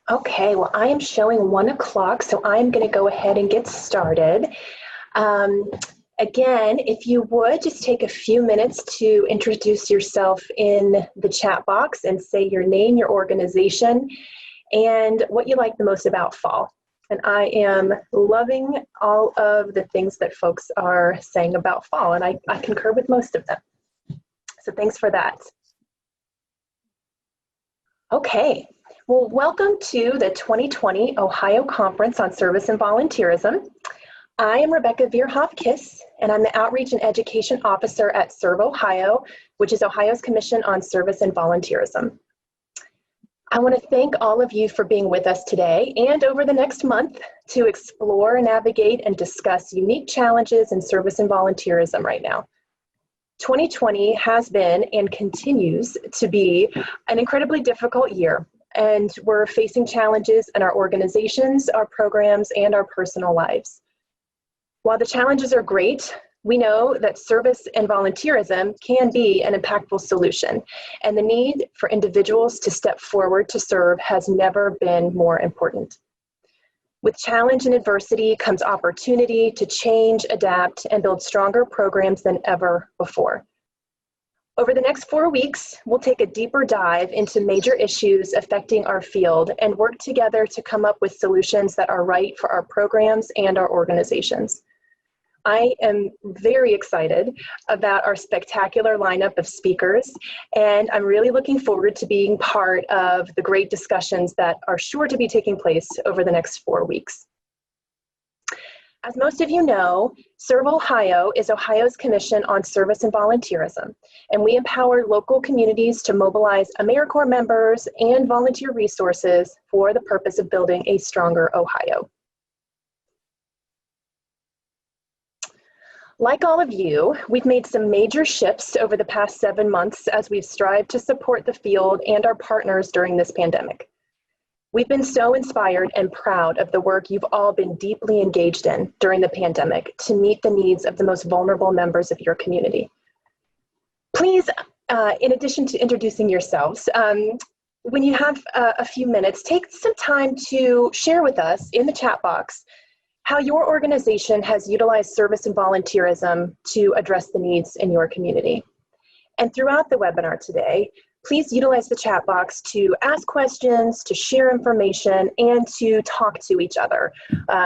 Okay, well, I am showing 1 o'clock, so I'm going to go ahead and get started. Um, Again, if you would just take a few minutes to introduce yourself in the chat box and say your name, your organization, and what you like the most about fall. And I am loving all of the things that folks are saying about fall, and I concur with most of them. So thanks for that. Okay. Well, welcome to the 2020 Ohio Conference on Service and Volunteerism. I am Rebecca Veerhoff-Kiss, and I'm the Outreach and Education Officer at Serve Ohio, which is Ohio's Commission on Service and Volunteerism. I want to thank all of you for being with us today and over the next month to explore, navigate, and discuss unique challenges in service and volunteerism right now. 2020 has been and continues to be an incredibly difficult year, and we're facing challenges in our organizations, our programs, and our personal lives. While the challenges are great, we know that service and volunteerism can be an impactful solution, and the need for individuals to step forward to serve has never been more important. With challenge and adversity comes opportunity to change, adapt, and build stronger programs than ever before. Over the next 4 weeks, we'll take a deeper dive into major issues affecting our field and work together to come up with solutions that are right for our programs and our organizations. I am very excited about our spectacular lineup of speakers, and I'm really looking forward to being part of the great discussions that are sure to be taking place over the next 4 weeks. As most of you know, Serve Ohio is Ohio's Commission on Service and Volunteerism, and we empower local communities to mobilize AmeriCorps members and volunteer resources for the purpose of building a stronger Ohio. Like all of you, we've made some major shifts over the past 7 months as we've strived to support the field and our partners during this pandemic. We've been so inspired and proud of the work you've all been deeply engaged in during the pandemic to meet the needs of the most vulnerable members of your community. Please, in addition to introducing yourselves, when you have a few minutes, take some time to share with us in the chat box how your organization has utilized service and volunteerism to address the needs in your community. And throughout the webinar today, please utilize the chat box to ask questions, to share information, and to talk to each other,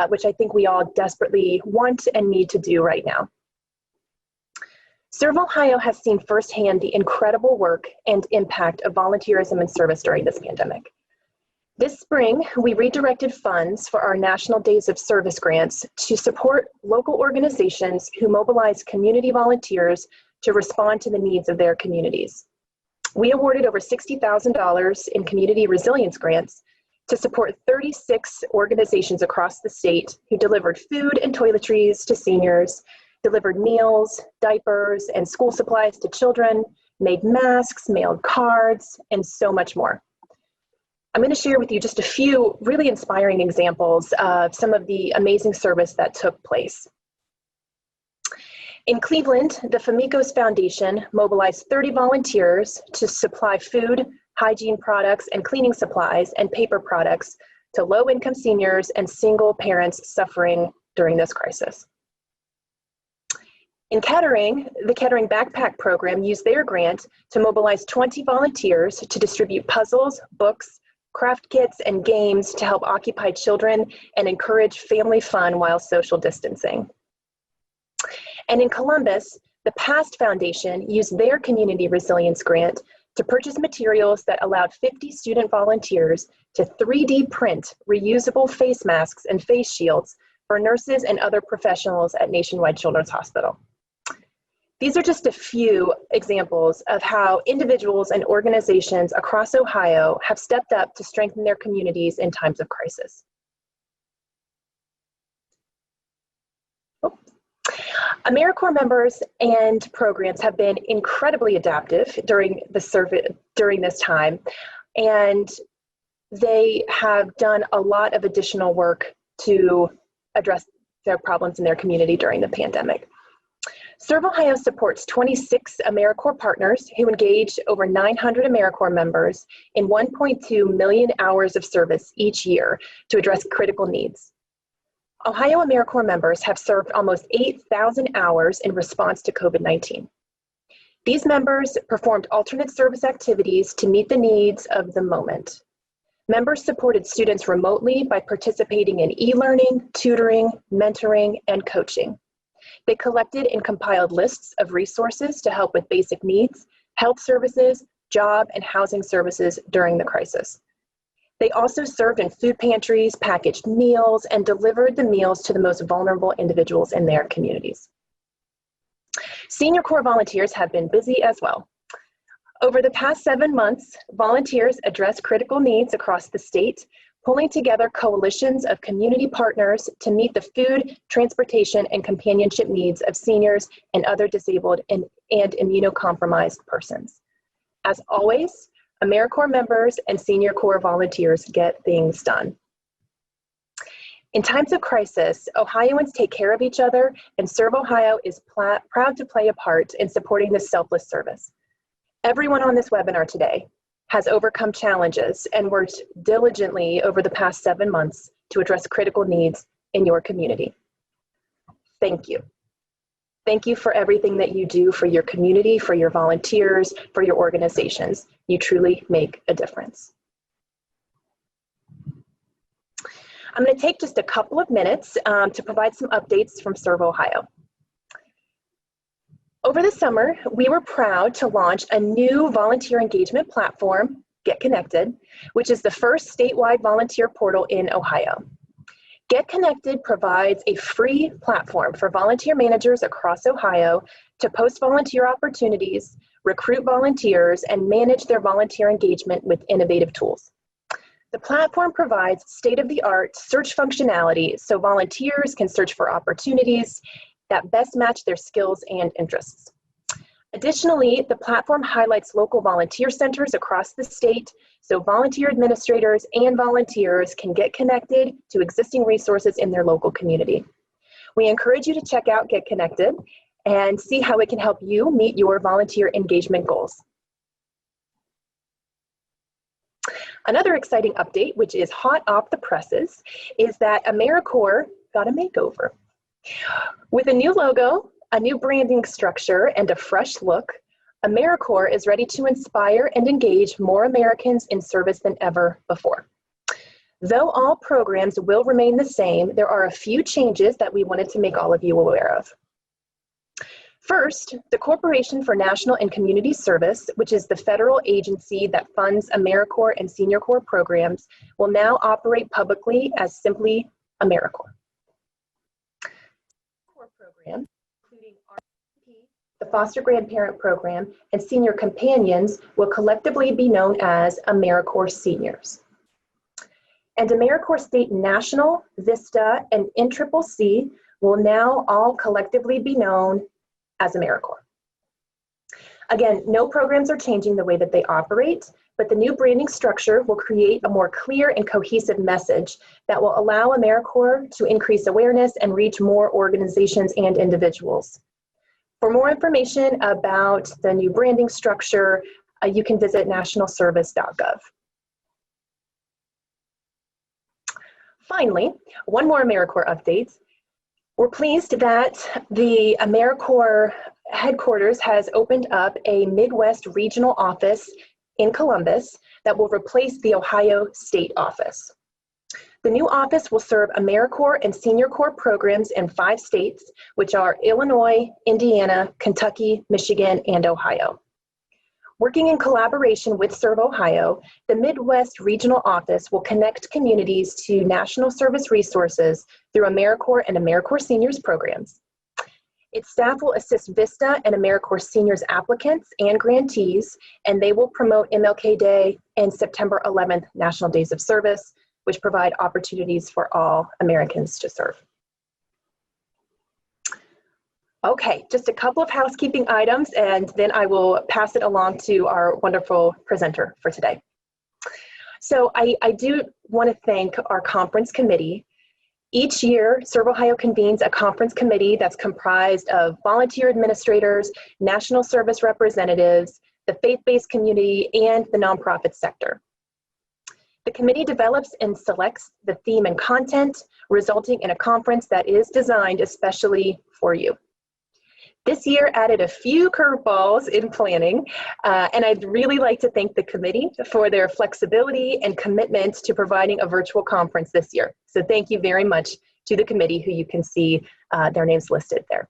which I think we all desperately want and need to do right now. Serve Ohio has seen firsthand the incredible work and impact of volunteerism and service during this pandemic. This spring, we redirected funds for our National Days of Service grants to support local organizations who mobilize community volunteers to respond to the needs of their communities. We awarded over $60,000 in community resilience grants to support 36 organizations across the state who delivered food and toiletries to seniors, delivered meals, diapers, and school supplies to children, made masks, mailed cards, and so much more. I'm going to share with you just a few really inspiring examples of some of the amazing service that took place. In Cleveland, the Famicos Foundation mobilized 30 volunteers to supply food, hygiene products, and cleaning supplies and paper products to low-income seniors and single parents suffering during this crisis. In Kettering, the Kettering Backpack Program used their grant to mobilize 20 volunteers to distribute puzzles, books, craft kits, and games to help occupy children and encourage family fun while social distancing. And in Columbus, the PAST Foundation used their community resilience grant to purchase materials that allowed 50 student volunteers to 3D print reusable face masks and face shields for nurses and other professionals at Nationwide Children's Hospital. These are just a few examples of how individuals and organizations across Ohio have stepped up to strengthen their communities in times of crisis. AmeriCorps members and programs have been incredibly adaptive during this time, and they have done a lot of additional work to address their problems in their community during the pandemic. Serve Ohio supports 26 AmeriCorps partners who engage over 900 AmeriCorps members in 1.2 million hours of service each year to address critical needs. Ohio AmeriCorps members have served almost 8,000 hours in response to COVID-19. These members performed alternate service activities to meet the needs of the moment. Members supported students remotely by participating in e-learning, tutoring, mentoring, and coaching. They collected and compiled lists of resources to help with basic needs, health services, job and housing services during the crisis. They also served in food pantries, packaged meals, and delivered the meals to the most vulnerable individuals in their communities. Senior Corps volunteers have been busy as well. Over the past 7 months, volunteers addressed critical needs across the state, pulling together coalitions of community partners to meet the food, transportation, and companionship needs of seniors and other disabled and immunocompromised persons. As always, AmeriCorps members and Senior Corps volunteers get things done. In times of crisis, Ohioans take care of each other, and Serve Ohio is proud to play a part in supporting this selfless service. Everyone on this webinar today has overcome challenges and worked diligently over the past 7 months to address critical needs in your community. Thank you. Thank you for everything that you do for your community, for your volunteers, for your organizations. You truly make a difference. I'm going to take just a couple of minutes to provide some updates from Serve Ohio. Over the summer, we were proud to launch a new volunteer engagement platform, Get Connected, which is the first statewide volunteer portal in Ohio. Get Connected provides a free platform for volunteer managers across Ohio to post volunteer opportunities, recruit volunteers, and manage their volunteer engagement with innovative tools. The platform provides state-of-the-art search functionality so volunteers can search for opportunities that best match their skills and interests. Additionally, the platform highlights local volunteer centers across the state so volunteer administrators and volunteers can get connected to existing resources in their local community. We encourage you to check out Get Connected and see how it can help you meet your volunteer engagement goals. Another exciting update, which is hot off the presses, is that AmeriCorps got a makeover. With a new logo, a new branding structure, and a fresh look, AmeriCorps is ready to inspire and engage more Americans in service than ever before. Though all programs will remain the same, there are a few changes that we wanted to make all of you aware of. First, the Corporation for National and Community Service, which is the federal agency that funds AmeriCorps and Senior Corps programs, will now operate publicly as simply AmeriCorps. Program, including RCP, the Foster Grandparent Program, and Senior Companions will collectively be known as AmeriCorps Seniors. And AmeriCorps State National, Vista, and NCCC will now all collectively be known as AmeriCorps. Again, no programs are changing the way that they operate, but the new branding structure will create a more clear and cohesive message that will allow AmeriCorps to increase awareness and reach more organizations and individuals. For more information about the new branding structure, you can visit nationalservice.gov. Finally, one more AmeriCorps update. We're pleased that the AmeriCorps headquarters has opened up a Midwest regional office in Columbus that will replace the Ohio State office. The new office will serve AmeriCorps and Senior Corps programs in 5 states, which are Illinois, Indiana, Kentucky, Michigan, and Ohio. Working in collaboration with Serve Ohio, the Midwest Regional Office will connect communities to national service resources through AmeriCorps and AmeriCorps Seniors programs. Its staff will assist Vista and AmeriCorps Seniors applicants and grantees, and they will promote MLK Day and September 11th National Days of Service, which provide opportunities for all Americans to serve. Okay, just a couple of housekeeping items, and then I will pass it along to our wonderful presenter for today. So I do want to thank our conference committee. Each year, Serve Ohio convenes a conference committee that's comprised of volunteer administrators, national service representatives, the faith-based community, and the nonprofit sector. The committee develops and selects the theme and content, resulting in a conference that is designed especially for you. This year added a few curveballs in planning, and I'd really like to thank the committee for their flexibility and commitment to providing a virtual conference this year. So thank you very much to the committee, who you can see their names listed there.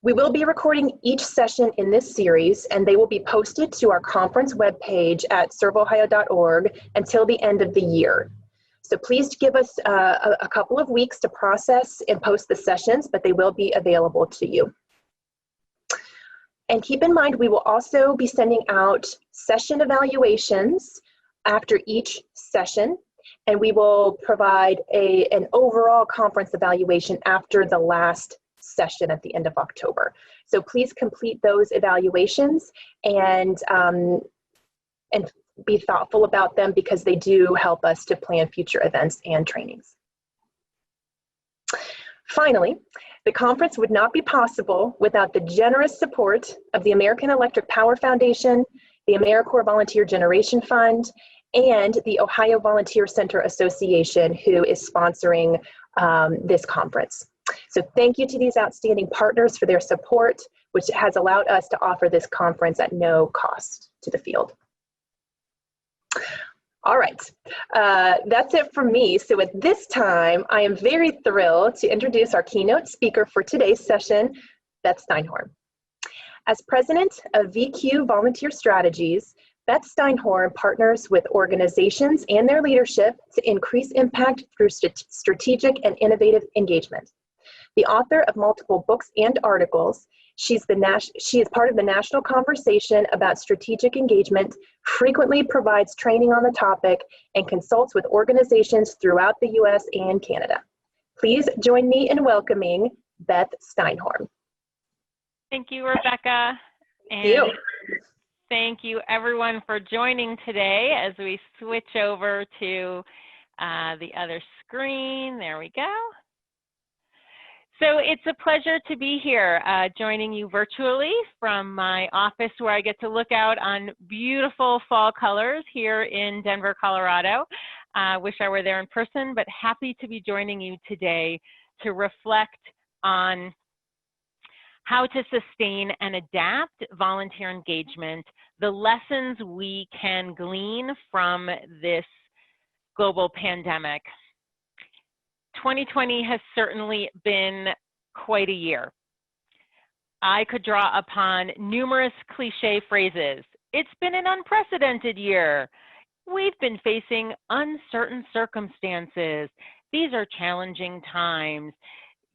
We will be recording each session in this series, and they will be posted to our conference webpage at serveohio.org until the end of the year. So please give us a couple of weeks to process and post the sessions, but they will be available to you. And keep in mind, we will also be sending out session evaluations after each session, and we will provide an overall conference evaluation after the last session at the end of October. So please complete those evaluations and be thoughtful about them, because they do help us to plan future events and trainings. Finally, the conference would not be possible without the generous support of the American Electric Power Foundation, the AmeriCorps Volunteer Generation Fund, and the Ohio Volunteer Center Association, who is sponsoring this conference. So thank you to these outstanding partners for their support, which has allowed us to offer this conference at no cost to the field. All right, that's it from me. So at this time, I am very thrilled to introduce our keynote speaker for today's session, Beth Steinhorn. As president of VQ Volunteer Strategies, Beth Steinhorn partners with organizations and their leadership to increase impact through strategic and innovative engagement. The author of multiple books and articles, she is part of the national conversation about strategic engagement, frequently provides training on the topic, and consults with organizations throughout the US and Canada. Please join me in welcoming Beth Steinhorn. Thank you, Rebecca. And thank you everyone for joining today as we switch over to the other screen. There we go. So it's a pleasure to be here, joining you virtually from my office, where I get to look out on beautiful fall colors here in Denver, Colorado. Wish I were there in person, but happy to be joining you today to reflect on how to sustain and adapt volunteer engagement, the lessons we can glean from this global pandemic. 2020 has certainly been quite a year. I could draw upon numerous cliche phrases. It's been an unprecedented year. We've been facing uncertain circumstances. These are challenging times.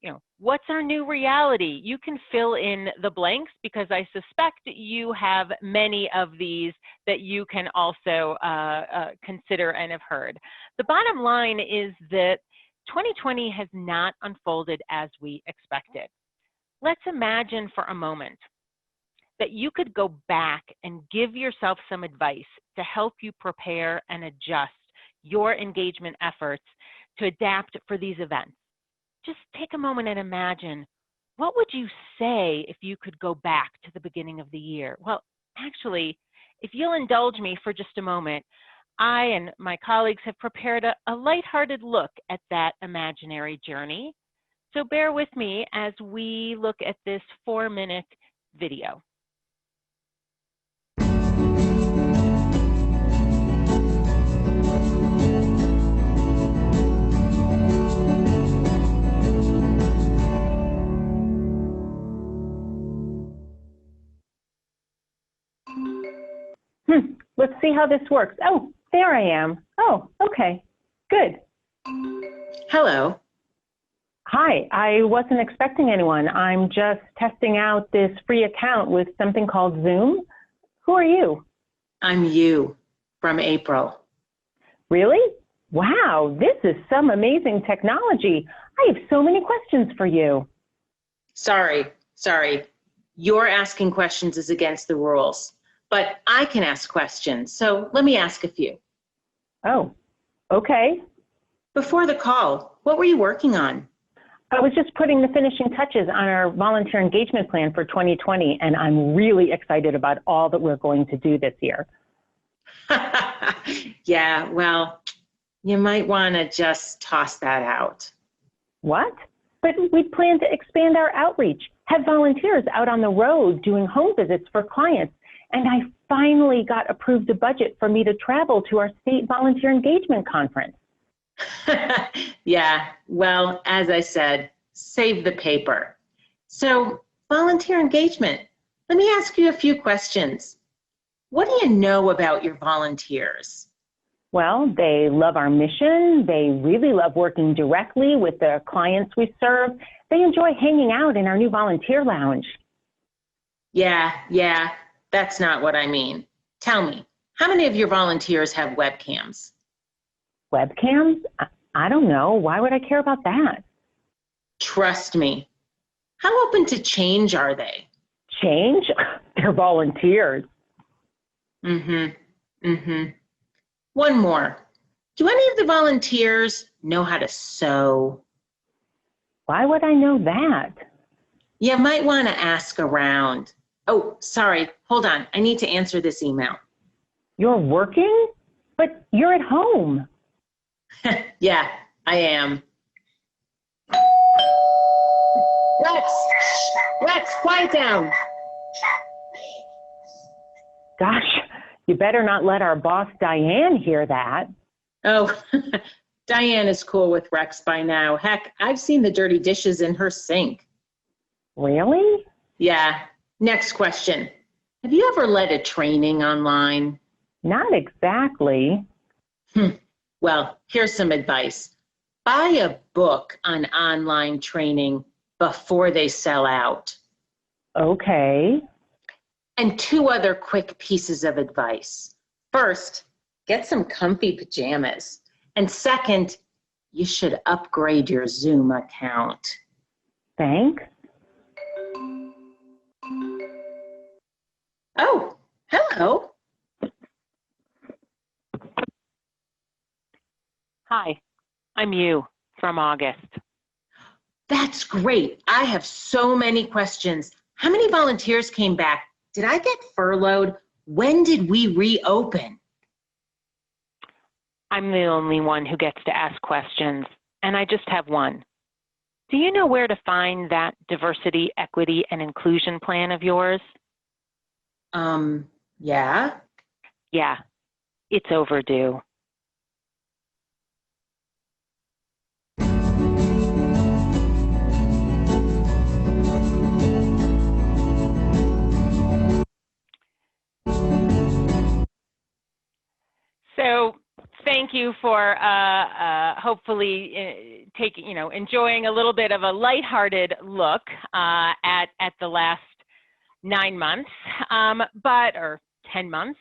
You know, what's our new reality? You can fill in the blanks, because I suspect you have many of these that you can also consider and have heard. The bottom line is that 2020 has not unfolded as we expected. Let's imagine for a moment that you could go back and give yourself some advice to help you prepare and adjust your engagement efforts to adapt for these events. Just take a moment and imagine, what would you say if you could go back to the beginning of the year? Well, actually, if you'll indulge me for just a moment, I and my colleagues have prepared a lighthearted look at that imaginary journey. So bear with me as we look at this 4-minute video. Let's see how this works. Oh, there I am. Oh, okay, good. Hello. Hi, I wasn't expecting anyone. I'm just testing out this free account with something called Zoom. Who are you? I'm you from April. Really? Wow, this is some amazing technology. I have so many questions for you. Sorry. You're asking questions is against the rules, but I can ask questions. So let me ask a few. Oh, okay. Before the call, what were you working on? I was just putting the finishing touches on our volunteer engagement plan for 2020, and I'm really excited about all that we're going to do this year. Yeah, well, you might want to just toss that out. What? But we plan to expand our outreach, have volunteers out on the road doing home visits for clients, and I finally got approved a budget for me to travel to our state volunteer engagement conference. Yeah, well, as I said, save the paper. So, volunteer engagement, let me ask you a few questions. What do you know about your volunteers? Well, they love our mission. They really love working directly with the clients we serve. They enjoy hanging out in our new volunteer lounge. Yeah, that's not what I mean. Tell me, how many of your volunteers have webcams? Webcams? I don't know. Why would I care about that? Trust me. How open to change are they? Change? They're volunteers. One more. Do any of the volunteers know how to sew? Why would I know that? You might want to ask around. Oh, sorry. Hold on. I need to answer this email. You're working? But you're at home. Yeah, I am. Rex, quiet down. Gosh, you better not let our boss Diane hear that. Oh, Diane is cool with Rex by now. Heck, I've seen the dirty dishes in her sink. Really? Yeah. Next question. Have you ever led a training online? Not exactly. Well, here's some advice. Buy a book on online training before they sell out. Okay. And two other quick pieces of advice. First, get some comfy pajamas. And second, you should upgrade your Zoom account. Thanks. Oh, hello. Hi, I'm you from August. That's great. I have so many questions. How many volunteers came back? Did I get furloughed? When did we reopen? I'm the only one who gets to ask questions, and I just have one. Do you know where to find that diversity, equity, and inclusion plan of yours? Yeah. Yeah, it's overdue. So thank you for hopefully enjoying a little bit of a lighthearted look at the last 9 months, or 10 months.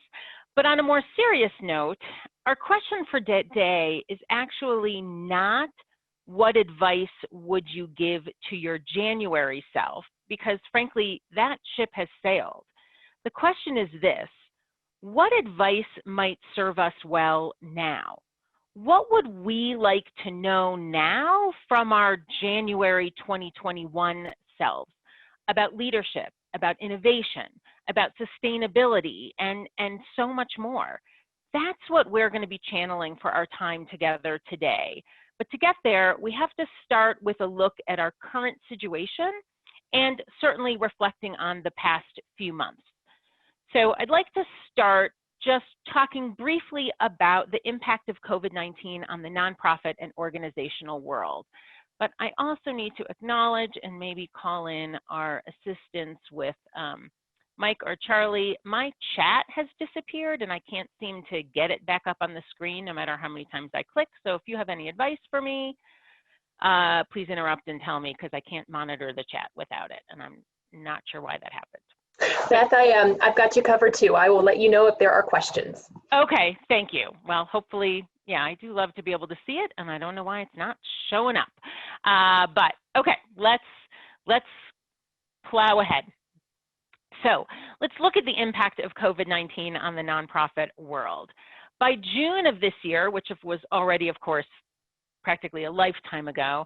But on a more serious note, our question for today is actually not what advice would you give to your January self, because frankly, that ship has sailed. The question is this: what advice might serve us well now? What would we like to know now from our January 2021 selves about leadership, about innovation, about sustainability, and so much more? That's what we're going to be channeling for our time together today. But to get there, we have to start with a look at our current situation and certainly reflecting on the past few months. So I'd like to start just talking briefly about the impact of COVID-19 on the nonprofit and organizational world. But I also need to acknowledge and maybe call in our assistance with Mike or Charlie. My chat has disappeared and I can't seem to get it back up on the screen no matter how many times I click. So if you have any advice for me, please interrupt and tell me, because I can't monitor the chat without it. And I'm not sure why that happened. Beth, I've got you covered too. I will let you know if there are questions. Okay, thank you. Well, hopefully, yeah, I do love to be able to see it, and I don't know why it's not showing up. But okay, let's plow ahead. So let's look at the impact of COVID-19 on the nonprofit world. By June of this year, which was already, of course, practically a lifetime ago.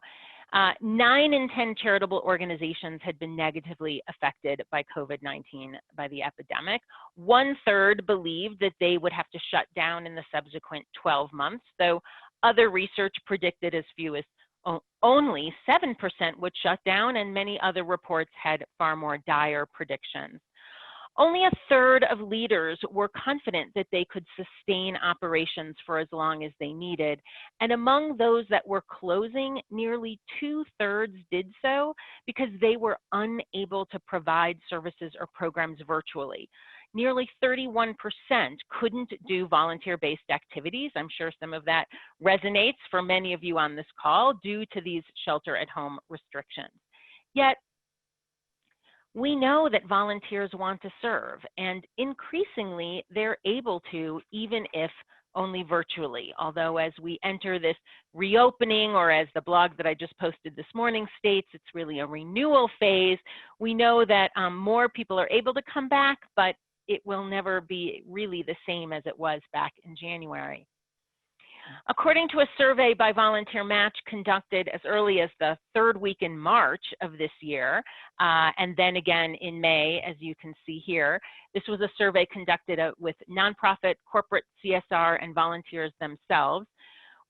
9 in 10 charitable organizations had been negatively affected by COVID-19, by the epidemic. 1/3 believed that they would have to shut down in the subsequent 12 months, though other research predicted as few as only 7% would shut down, and many other reports had far more dire predictions. Only 1/3 of leaders were confident that they could sustain operations for as long as they needed. And among those that were closing, nearly 2/3 did so because they were unable to provide services or programs virtually. Nearly 31% couldn't do volunteer-based activities. I'm sure some of that resonates for many of you on this call due to these shelter-at-home restrictions. Yet, we know that volunteers want to serve, and increasingly they're able to, even if only virtually. Although as we enter this reopening, or as the blog that I just posted this morning states, it's really a renewal phase. We know that more people are able to come back, but it will never be really the same as it was back in January. According to a survey by Volunteer Match conducted as early as the 3rd week in March of this year, and then again in May, as you can see here, this was a survey conducted with nonprofit, corporate, CSR, and volunteers themselves.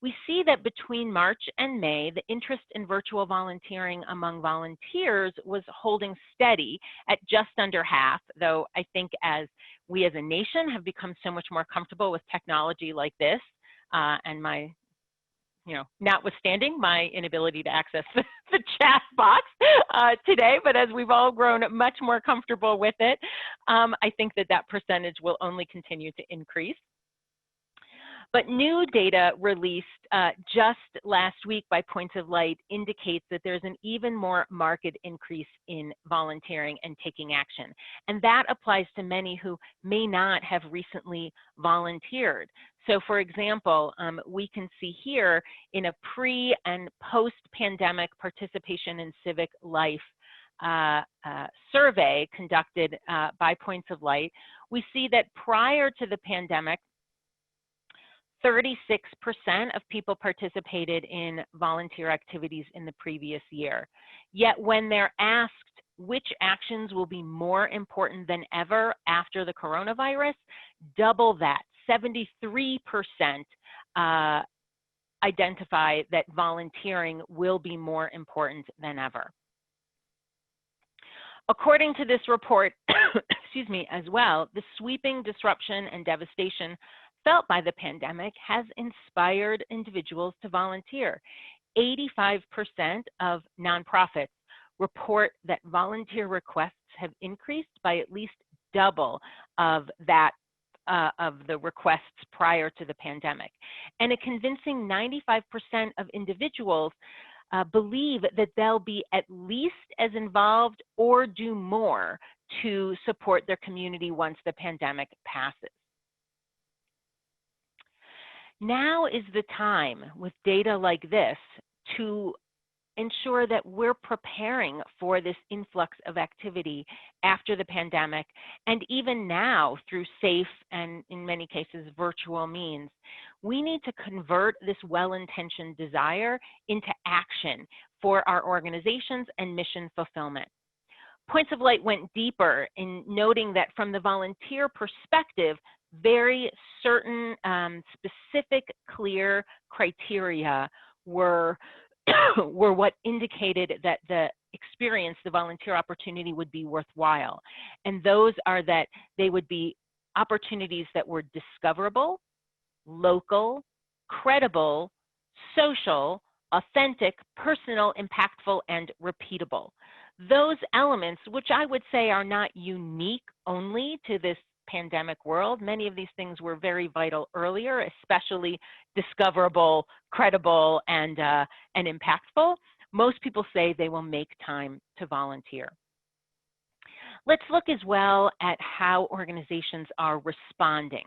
We see that between March and May, the interest in virtual volunteering among volunteers was holding steady at just under half, though I think as we as a nation have become so much more comfortable with technology like this, and my, notwithstanding my inability to access the chat box today, but as we've all grown much more comfortable with it, I think that percentage will only continue to increase. But new data released just last week by Points of Light indicates that there's an even more marked increase in volunteering and taking action. And that applies to many who may not have recently volunteered. So for example, we can see here in a pre and post-pandemic participation in civic life survey conducted by Points of Light, we see that prior to the pandemic, 36% of people participated in volunteer activities in the previous year. Yet when they're asked which actions will be more important than ever after the coronavirus, double that, 73% identify that volunteering will be more important than ever. According to this report, excuse me, as well, the sweeping disruption and devastation felt by the pandemic has inspired individuals to volunteer. 85% of nonprofits report that volunteer requests have increased by at least double of that of the requests prior to the pandemic. And a convincing 95% of individuals believe that they'll be at least as involved or do more to support their community once the pandemic passes. Now is the time, with data like this, to ensure that we're preparing for this influx of activity after the pandemic, and even now through safe and, in many cases, virtual means. We need to convert this well-intentioned desire into action for our organizations and mission fulfillment. Points of Light went deeper in noting that from the volunteer perspective, very certain, specific, clear criteria were what indicated that the experience, the volunteer opportunity, would be worthwhile. And those are that they would be opportunities that were discoverable, local, credible, social, authentic, personal, impactful, and repeatable. Those elements, which I would say are not unique only to this pandemic world. Many of these things were very vital earlier, especially discoverable, credible, and impactful. Most people say they will make time to volunteer. Let's look as well at how organizations are responding.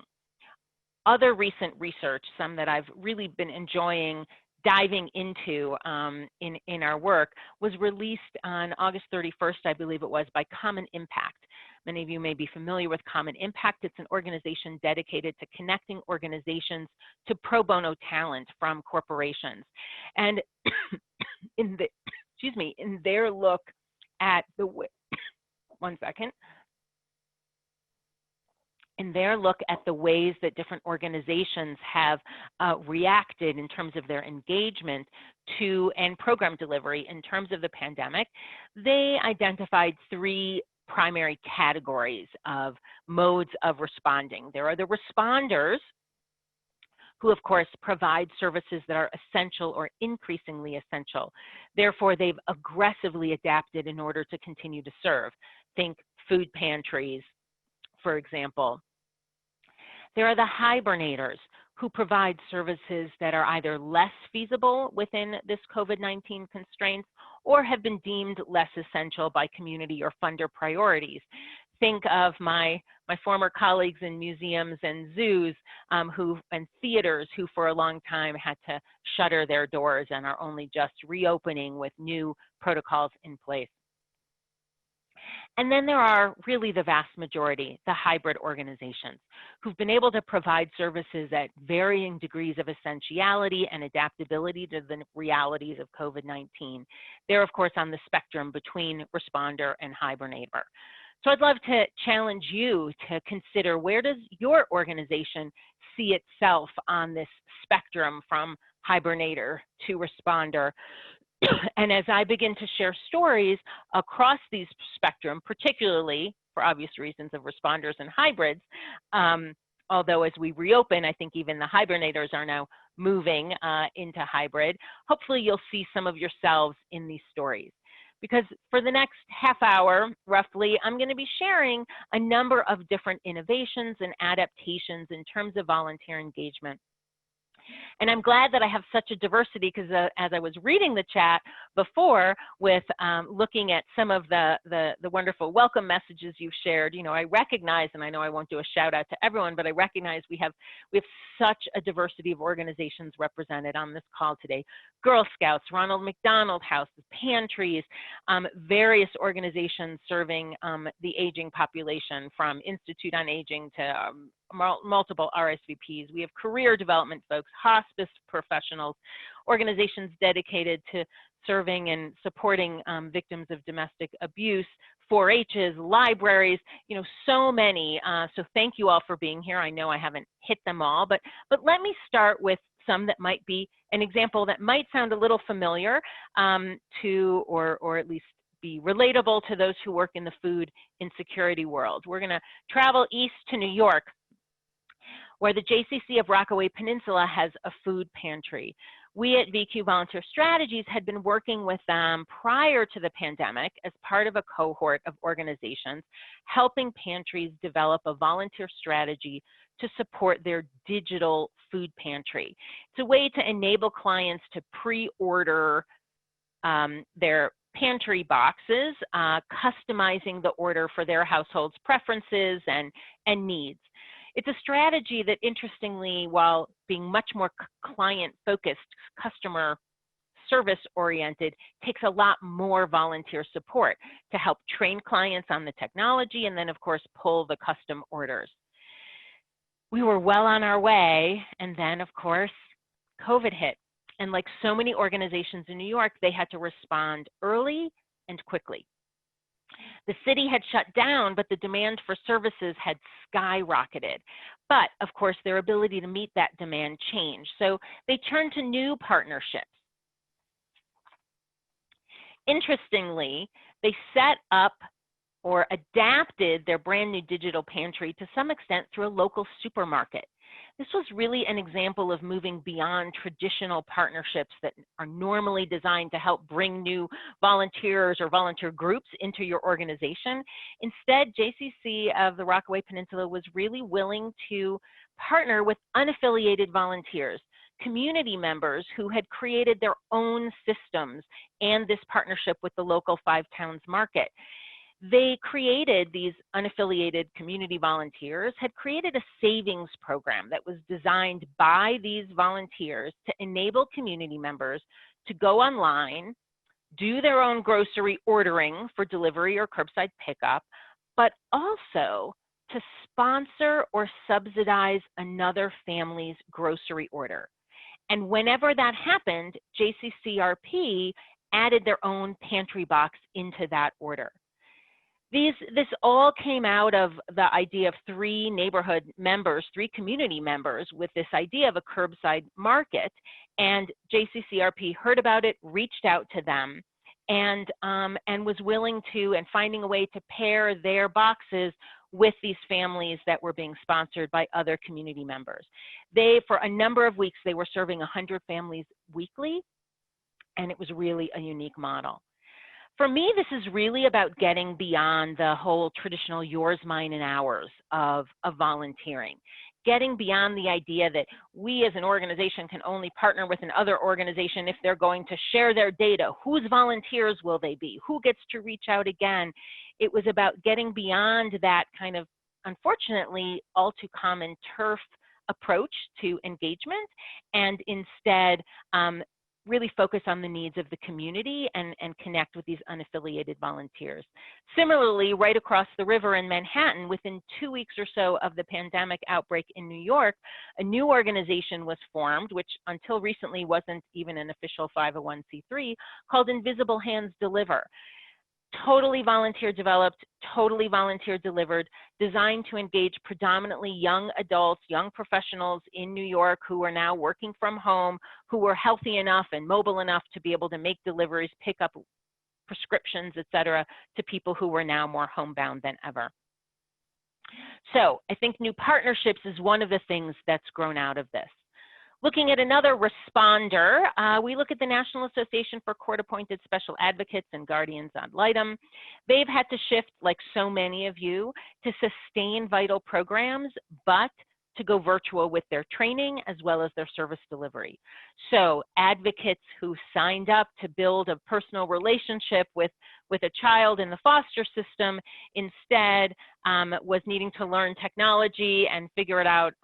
Other recent research, some that I've really been enjoying diving into in our work, was released on August 31st, I believe it was, by Common Impact. Many of you may be familiar with Common Impact. It's an organization dedicated to connecting organizations to pro bono talent from corporations. And in their look at the in their look at the ways that different organizations have reacted in terms of their engagement to and program delivery in terms of the pandemic, they identified 3 primary categories of modes of responding. There are the responders, who of course provide services that are essential or increasingly essential. Therefore, they've aggressively adapted in order to continue to serve. Think food pantries, for example. There are the hibernators, who provide services that are either less feasible within this COVID-19 constraints or have been deemed less essential by community or funder priorities. Think of my former colleagues in museums and zoos and theaters who for a long time had to shutter their doors and are only just reopening with new protocols in place. And then there are really the vast majority, the hybrid organizations, who've been able to provide services at varying degrees of essentiality and adaptability to the realities of COVID-19. They're, of course, on the spectrum between responder and hibernator. So I'd love to challenge you to consider, where does your organization see itself on this spectrum from hibernator to responder? And as I begin to share stories across these spectrum, particularly for obvious reasons of responders and hybrids, although as we reopen, I think even the hibernators are now moving into hybrid, hopefully you'll see some of yourselves in these stories. Because for the next half hour, roughly, I'm going to be sharing a number of different innovations and adaptations in terms of volunteer engagement. And I'm glad that I have such a diversity, because as I was reading the chat before with looking at some of the wonderful welcome messages you've shared, I recognize, and I know I won't do a shout out to everyone, but I recognize we have such a diversity of organizations represented on this call today. Girl Scouts, Ronald McDonald House, pantries, various organizations serving the aging population, from Institute on Aging to multiple RSVPs. We have career development folks, hospice professionals, organizations dedicated to serving and supporting victims of domestic abuse, 4-H's, libraries, so many. So thank you all for being here. I know I haven't hit them all, but let me start with some that might be an example that might sound a little familiar to, or at least be relatable to those who work in the food insecurity world. We're going to travel east to New York, where the JCC of Rockaway Peninsula has a food pantry. We at VQ Volunteer Strategies had been working with them prior to the pandemic as part of a cohort of organizations, helping pantries develop a volunteer strategy to support their digital food pantry. It's a way to enable clients to pre-order their pantry boxes, customizing the order for their household's preferences and needs. It's a strategy that, interestingly, while being much more client-focused, customer service-oriented, takes a lot more volunteer support to help train clients on the technology and then, of course, pull the custom orders. We were well on our way, and then, of course, COVID hit. And like so many organizations in New York, they had to respond early and quickly. The city had shut down, but the demand for services had skyrocketed. But of course, their ability to meet that demand changed. So they turned to new partnerships. Interestingly, they set up or adapted their brand new digital pantry to some extent through a local supermarket. This was really an example of moving beyond traditional partnerships that are normally designed to help bring new volunteers or volunteer groups into your organization. Instead, JCC of the Rockaway Peninsula was really willing to partner with unaffiliated volunteers, community members who had created their own systems and this partnership with the local 5 Towns market. They created, these unaffiliated community volunteers had created a savings program that was designed by these volunteers to enable community members to go online, do their own grocery ordering for delivery or curbside pickup, but also to sponsor or subsidize another family's grocery order. And whenever that happened, JCCRP added their own pantry box into that order. This all came out of the idea of three neighborhood members, three community members with this idea of a curbside market. And JCCRP heard about it, reached out to them, and was willing to, and finding a way to pair their boxes with these families that were being sponsored by other community members. For a number of weeks, they were serving 100 families weekly, and it was really a unique model. For me, this is really about getting beyond the whole traditional yours, mine, and ours of volunteering. Getting beyond the idea that we as an organization can only partner with another organization if they're going to share their data. Whose volunteers will they be? Who gets to reach out again? It was about getting beyond that kind of, unfortunately, all too common turf approach to engagement, and instead really focus on the needs of the community and connect with these unaffiliated volunteers. Similarly, right across the river in Manhattan, within 2 weeks or so of the pandemic outbreak in New York, a new organization was formed, which until recently wasn't even an official 501c3, called Invisible Hands Deliver. Totally volunteer developed, totally volunteer delivered, designed to engage predominantly young adults, young professionals in New York who are now working from home, who were healthy enough and mobile enough to be able to make deliveries, pick up prescriptions, et cetera, to people who were now more homebound than ever. So I think new partnerships is one of the things that's grown out of this. Looking at another responder, we look at the National Association for Court-Appointed Special Advocates and Guardians ad litem. They've had to shift, like so many of you, to sustain vital programs, but to go virtual with their training as well as their service delivery. So advocates who signed up to build a personal relationship with a child in the foster system instead was needing to learn technology and figure it out,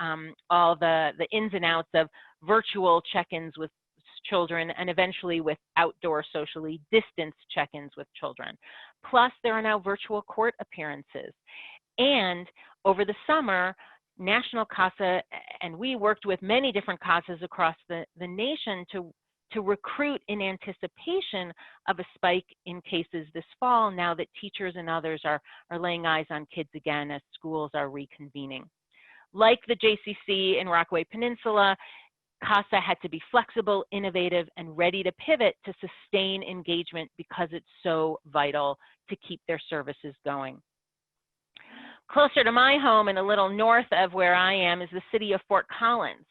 all the ins and outs of virtual check-ins with children and eventually with outdoor socially distanced check-ins with children. Plus, there are now virtual court appearances. And over the summer, National CASA, and we worked with many different CASAs across the nation to recruit in anticipation of a spike in cases this fall, now that teachers and others are laying eyes on kids again as schools are reconvening. Like the JCC in Rockaway Peninsula, CASA had to be flexible, innovative, and ready to pivot to sustain engagement because it's so vital to keep their services going. Closer to my home and a little north of where I am is the city of Fort Collins.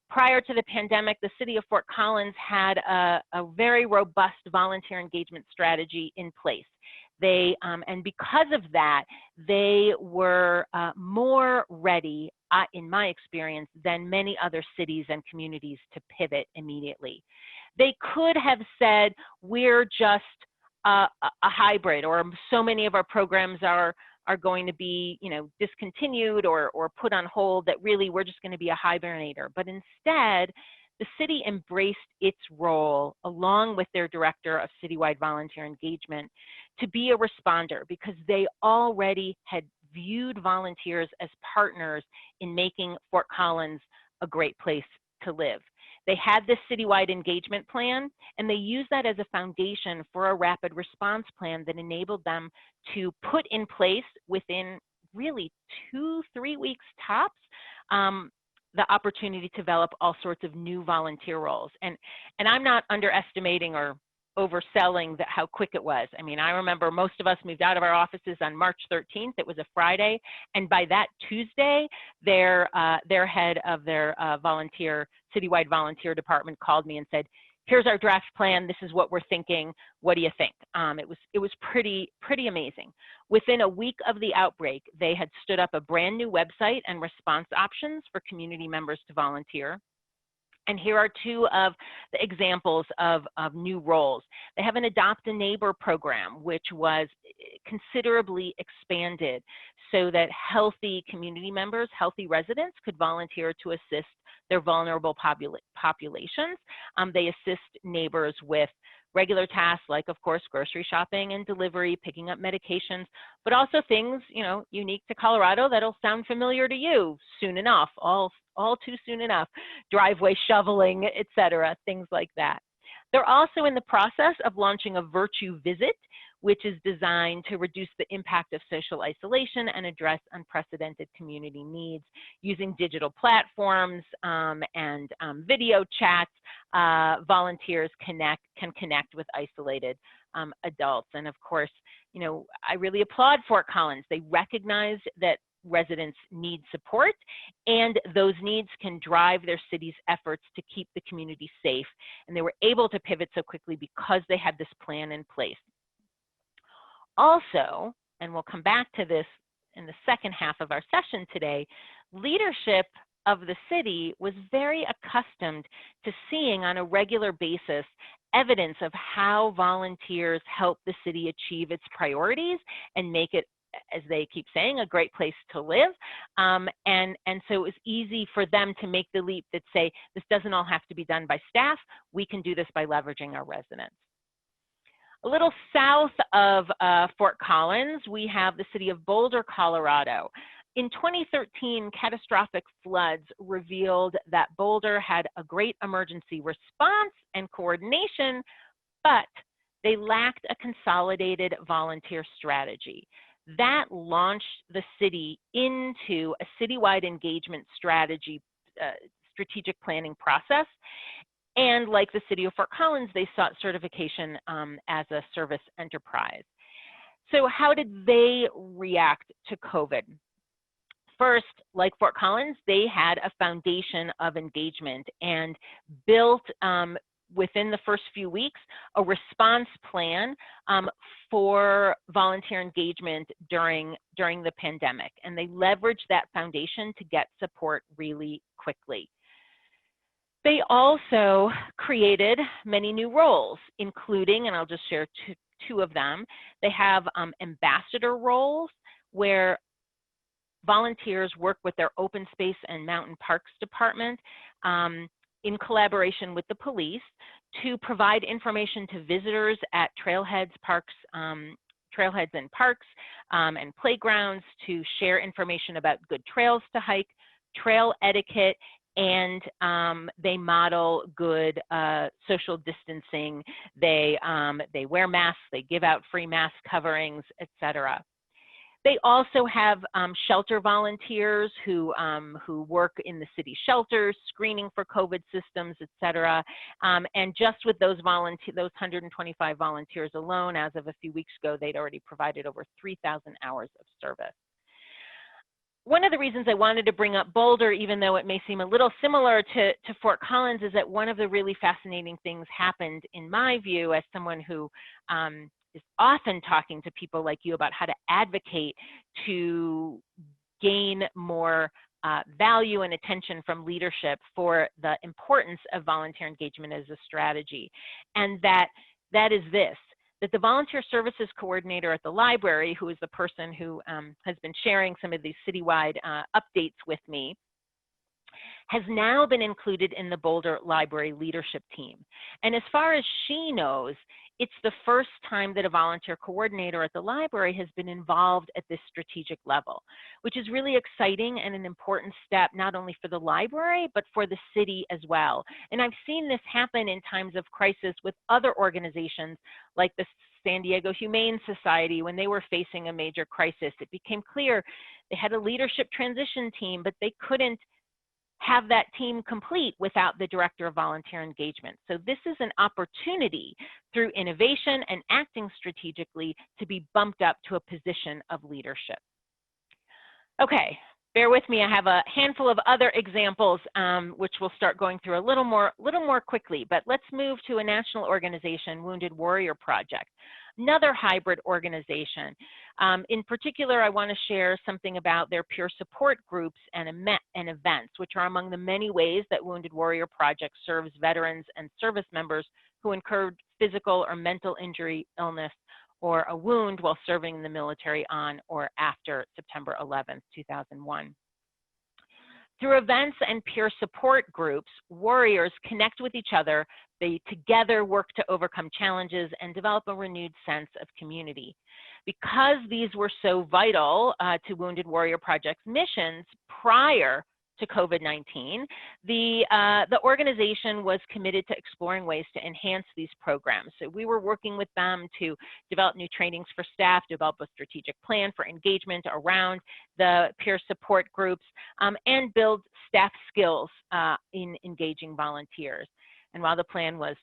Prior to the pandemic, the city of Fort Collins had a very robust volunteer engagement strategy in place. And because of that, they were more ready, in my experience, than many other cities and communities to pivot immediately. They could have said, we're just a hybrid, or so many of our programs are going to be, discontinued or put on hold that really we're just going to be a hibernator. But instead, the city embraced its role, along with their director of citywide volunteer engagement, to be a responder, because they already had viewed volunteers as partners in making Fort Collins a great place to live. They had this citywide engagement plan, and they used that as a foundation for a rapid response plan that enabled them to put in place within really 2-3 weeks tops, the opportunity to develop all sorts of new volunteer roles. And I'm not underestimating or overselling how quick it was. I mean, I remember most of us moved out of our offices on March 13th. It was a Friday. And by that Tuesday, their head of their citywide volunteer department called me and said, here's our draft plan. This is what we're thinking. What do you think? It was pretty amazing. Within a week of the outbreak, they had stood up a brand new website and response options for community members to volunteer. And here are two of the examples of new roles. They have an Adopt a Neighbor program, which was considerably expanded so that healthy community members, healthy residents could volunteer to assist their vulnerable populations. They assist neighbors with regular tasks like, of course, grocery shopping and delivery, picking up medications, but also things, you know, unique to Colorado that'll sound familiar to you soon enough, all too soon enough, driveway shoveling, etc., things like that. They're also in the process of launching a virtue visit, which is designed to reduce the impact of social isolation and address unprecedented community needs. Using digital platforms and video chats, volunteers can connect with isolated adults. And of course, you know, I really applaud Fort Collins. They recognize that residents need support, and those needs can drive their city's efforts to keep the community safe. And they were able to pivot so quickly because they had this plan in place. Also, and we'll come back to this in the second half of our session today, leadership of the city was very accustomed to seeing on a regular basis evidence of how volunteers help the city achieve its priorities and make it, as they keep saying, a great place to live. And so it was easy for them to make the leap that say, this doesn't all have to be done by staff. We can do this by leveraging our residents. A little south of Fort Collins, we have the city of Boulder, Colorado. In 2013, catastrophic floods revealed that Boulder had a great emergency response and coordination, but they lacked a consolidated volunteer strategy. That launched the city into a citywide engagement strategy, strategic planning process. And like the city of Fort Collins, they sought certification as a service enterprise. So how did they react to COVID? First, like Fort Collins, they had a foundation of engagement and built within the first few weeks a response plan for volunteer engagement during the pandemic. And they leveraged that foundation to get support really quickly. They also created many new roles, including, and I'll just share two of them. They have ambassador roles where volunteers work with their open space and mountain parks department in collaboration with the police to provide information to visitors at trailheads, parks, trailheads and parks and playgrounds, to share information about good trails to hike, trail etiquette, and they model good social distancing. They wear masks, they give out free mask coverings, etc. They also have shelter volunteers who work in the city shelters, screening for COVID systems, etc. And just with those 125 volunteers alone, as of a few weeks ago, they'd already provided over 3,000 hours of service. One of the reasons I wanted to bring up Boulder, even though it may seem a little similar to Fort Collins, is that one of the really fascinating things happened, in my view, as someone who is often talking to people like you about how to advocate to gain more value and attention from leadership for the importance of volunteer engagement as a strategy. And that is this, that the volunteer services coordinator at the library, who is the person who has been sharing some of these citywide updates with me, has now been included in the Boulder Library leadership team. And as far as she knows, it's the first time that a volunteer coordinator at the library has been involved at this strategic level, which is really exciting and an important step, not only for the library, but for the city as well. And I've seen this happen in times of crisis with other organizations like the San Diego Humane Society. When they were facing a major crisis, it became clear they had a leadership transition team, but they couldn't have that team complete without the director of volunteer engagement. So this is an opportunity through innovation and acting strategically to be bumped up to a position of leadership. Okay, bear with me. I have a handful of other examples which we'll start going through a little more quickly, but let's move to a national organization, Wounded Warrior Project, another hybrid organization. In particular, I want to share something about their peer support groups and events, which are among the many ways that Wounded Warrior Project serves veterans and service members who incurred physical or mental injury, illness, or a wound while serving in the military on or after September 11th, 2001. Through events and peer support groups, warriors connect with each other. They together work to overcome challenges and develop a renewed sense of community. Because these were so vital to Wounded Warrior Project's missions prior to COVID-19, the organization was committed to exploring ways to enhance these programs. So we were working with them to develop new trainings for staff, develop a strategic plan for engagement around the peer support groups, and build staff skills in engaging volunteers. And while the plan was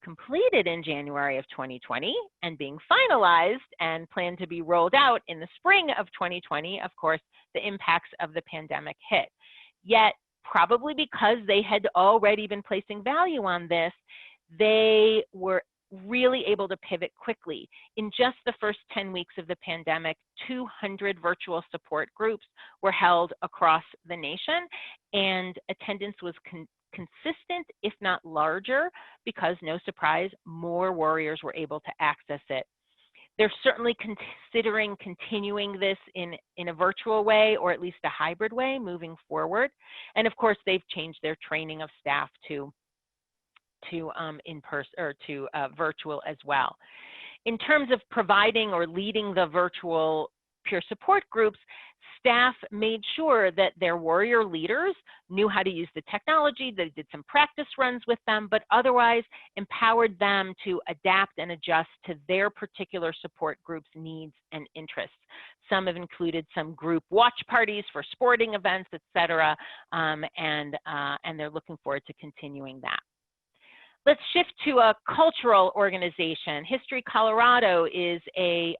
completed in January of 2020 and being finalized and planned to be rolled out in the spring of 2020, of course, the impacts of the pandemic hit. Yet, probably because they had already been placing value on this, they were really able to pivot quickly. In just the first 10 weeks of the pandemic, 200 virtual support groups were held across the nation, and attendance was consistent, if not larger, because, no surprise, more warriors were able to access it. They're certainly considering continuing this in a virtual way, or at least a hybrid way moving forward. And of course, they've changed their training of staff to in-person or to virtual as well. In terms of providing or leading the virtual peer support groups, staff made sure that their warrior leaders knew how to use the technology. They did some practice runs with them, but otherwise empowered them to adapt and adjust to their particular support group's needs and interests. Some have included some group watch parties for sporting events, etc., and they're looking forward to continuing that. Let's shift to a cultural organization. History Colorado is a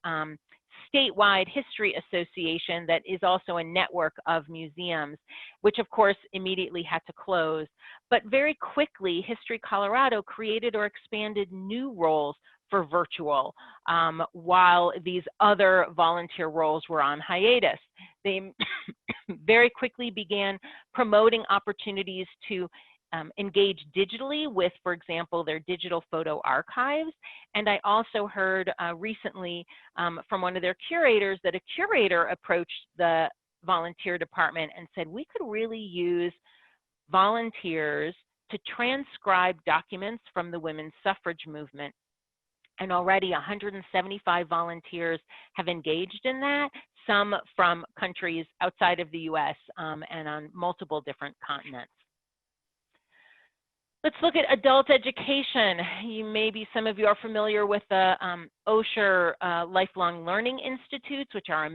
statewide history association that is also a network of museums, which of course immediately had to close. But very quickly, History Colorado created or expanded new roles for virtual while these other volunteer roles were on hiatus. They very quickly began promoting opportunities to engage digitally with, for example, their digital photo archives. And I also heard recently from one of their curators that a curator approached the volunteer department and said, we could really use volunteers to transcribe documents from the women's suffrage movement. And already 175 volunteers have engaged in that, some from countries outside of the US and on multiple different continents. Let's look at adult education. Maybe some of you are familiar with the Osher Lifelong Learning Institutes, which are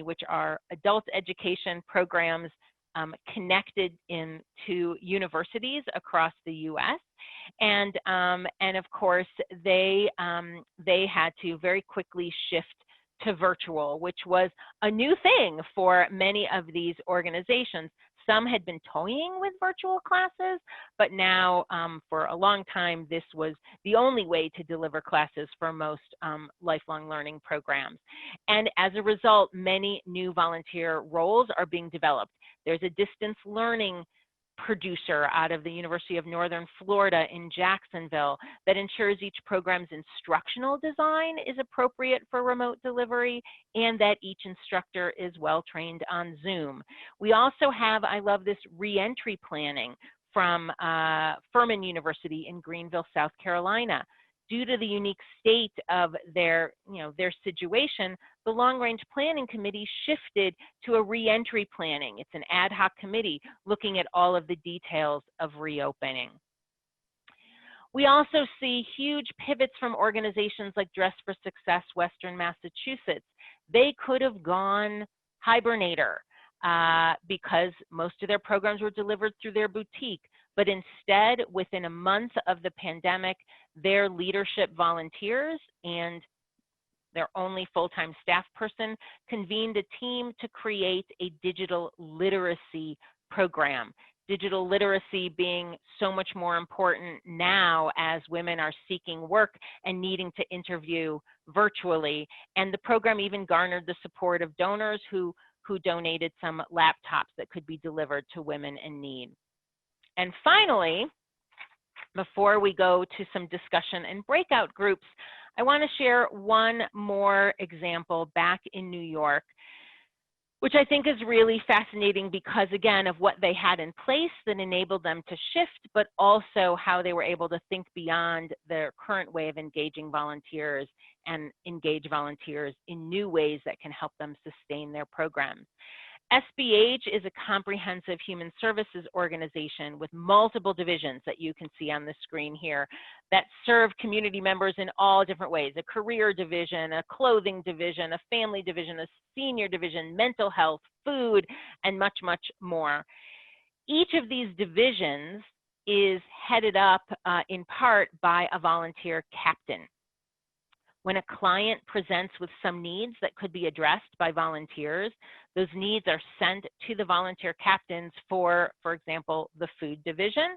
which are adult education programs connected to universities across the U.S. And of course, they had to very quickly shift to virtual, which was a new thing for many of these organizations. Some had been toying with virtual classes, but now for a long time, this was the only way to deliver classes for most lifelong learning programs. And as a result, many new volunteer roles are being developed. There's a distance learning producer out of the University of Northern Florida in Jacksonville that ensures each program's instructional design is appropriate for remote delivery and that each instructor is well trained on Zoom. We also have, I love this, re-entry planning from Furman University in Greenville, South Carolina. Due to the unique state of their situation, the Long Range Planning Committee shifted to a re-entry planning. It's an ad hoc committee looking at all of the details of reopening. We also see huge pivots from organizations like Dress for Success Western Massachusetts. They could have gone hibernator because most of their programs were delivered through their boutique. But instead, within a month of the pandemic, their leadership volunteers and their only full-time staff person convened a team to create a digital literacy program. Digital literacy being so much more important now as women are seeking work and needing to interview virtually. And the program even garnered the support of donors who donated some laptops that could be delivered to women in need. And finally, before we go to some discussion and breakout groups, I want to share one more example back in New York, which I think is really fascinating because, again, of what they had in place that enabled them to shift, but also how they were able to think beyond their current way of engaging volunteers and engage volunteers in new ways that can help them sustain their programs. SBH is a comprehensive human services organization with multiple divisions that you can see on the screen here that serve community members in all different ways: a career division, a clothing division, a family division, a senior division, mental health, food, and much, much more. Each of these divisions is headed up in part by a volunteer captain. When a client presents with some needs that could be addressed by volunteers, those needs are sent to the volunteer captains for example, the food division,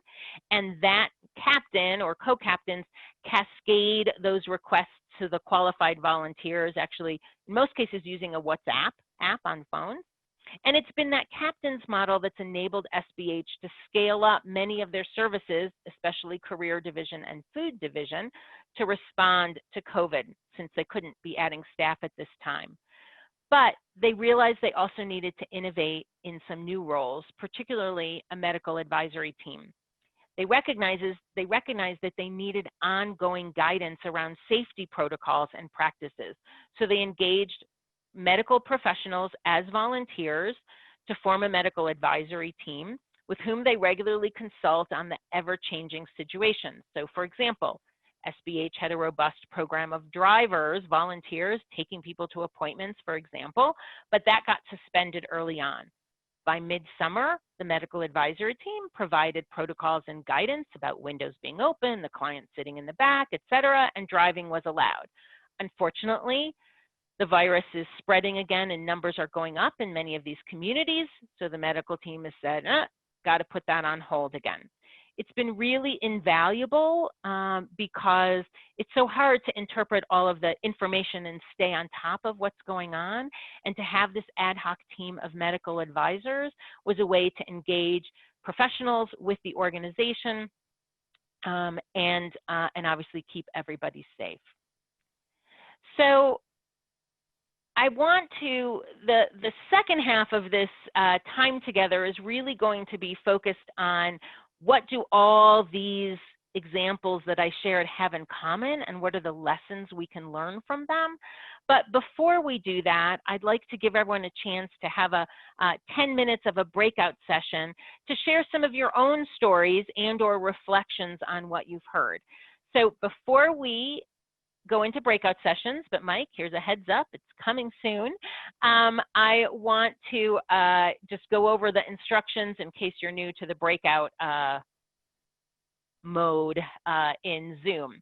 and that captain or co-captains cascade those requests to the qualified volunteers, actually in most cases using a WhatsApp app on phones. And it's been that captain's model that's enabled SBH to scale up many of their services, especially career division and food division, to respond to COVID, since they couldn't be adding staff at this time. But they realized they also needed to innovate in some new roles, particularly a medical advisory team. They recognized that they needed ongoing guidance around safety protocols and practices. So they engaged medical professionals as volunteers to form a medical advisory team with whom they regularly consult on the ever-changing situations. So for example, SBH had a robust program of drivers, volunteers, taking people to appointments, for example, but that got suspended early on. By midsummer, the medical advisory team provided protocols and guidance about windows being open, the client sitting in the back, etc., and driving was allowed. Unfortunately, the virus is spreading again and numbers are going up in many of these communities, so the medical team has said, got to put that on hold again. It's been really invaluable because it's so hard to interpret all of the information and stay on top of what's going on. And to have this ad hoc team of medical advisors was a way to engage professionals with the organization and obviously keep everybody safe. So I want to, the second half of this time together is really going to be focused on what do all these examples that I shared have in common and what are the lessons we can learn from them. But before we do that, I'd like to give everyone a chance to have 10 minutes of a breakout session to share some of your own stories and or reflections on what you've heard. So before we go into breakout sessions, but Mike, here's a heads up, it's coming soon. I want to just go over the instructions in case you're new to the breakout mode in Zoom.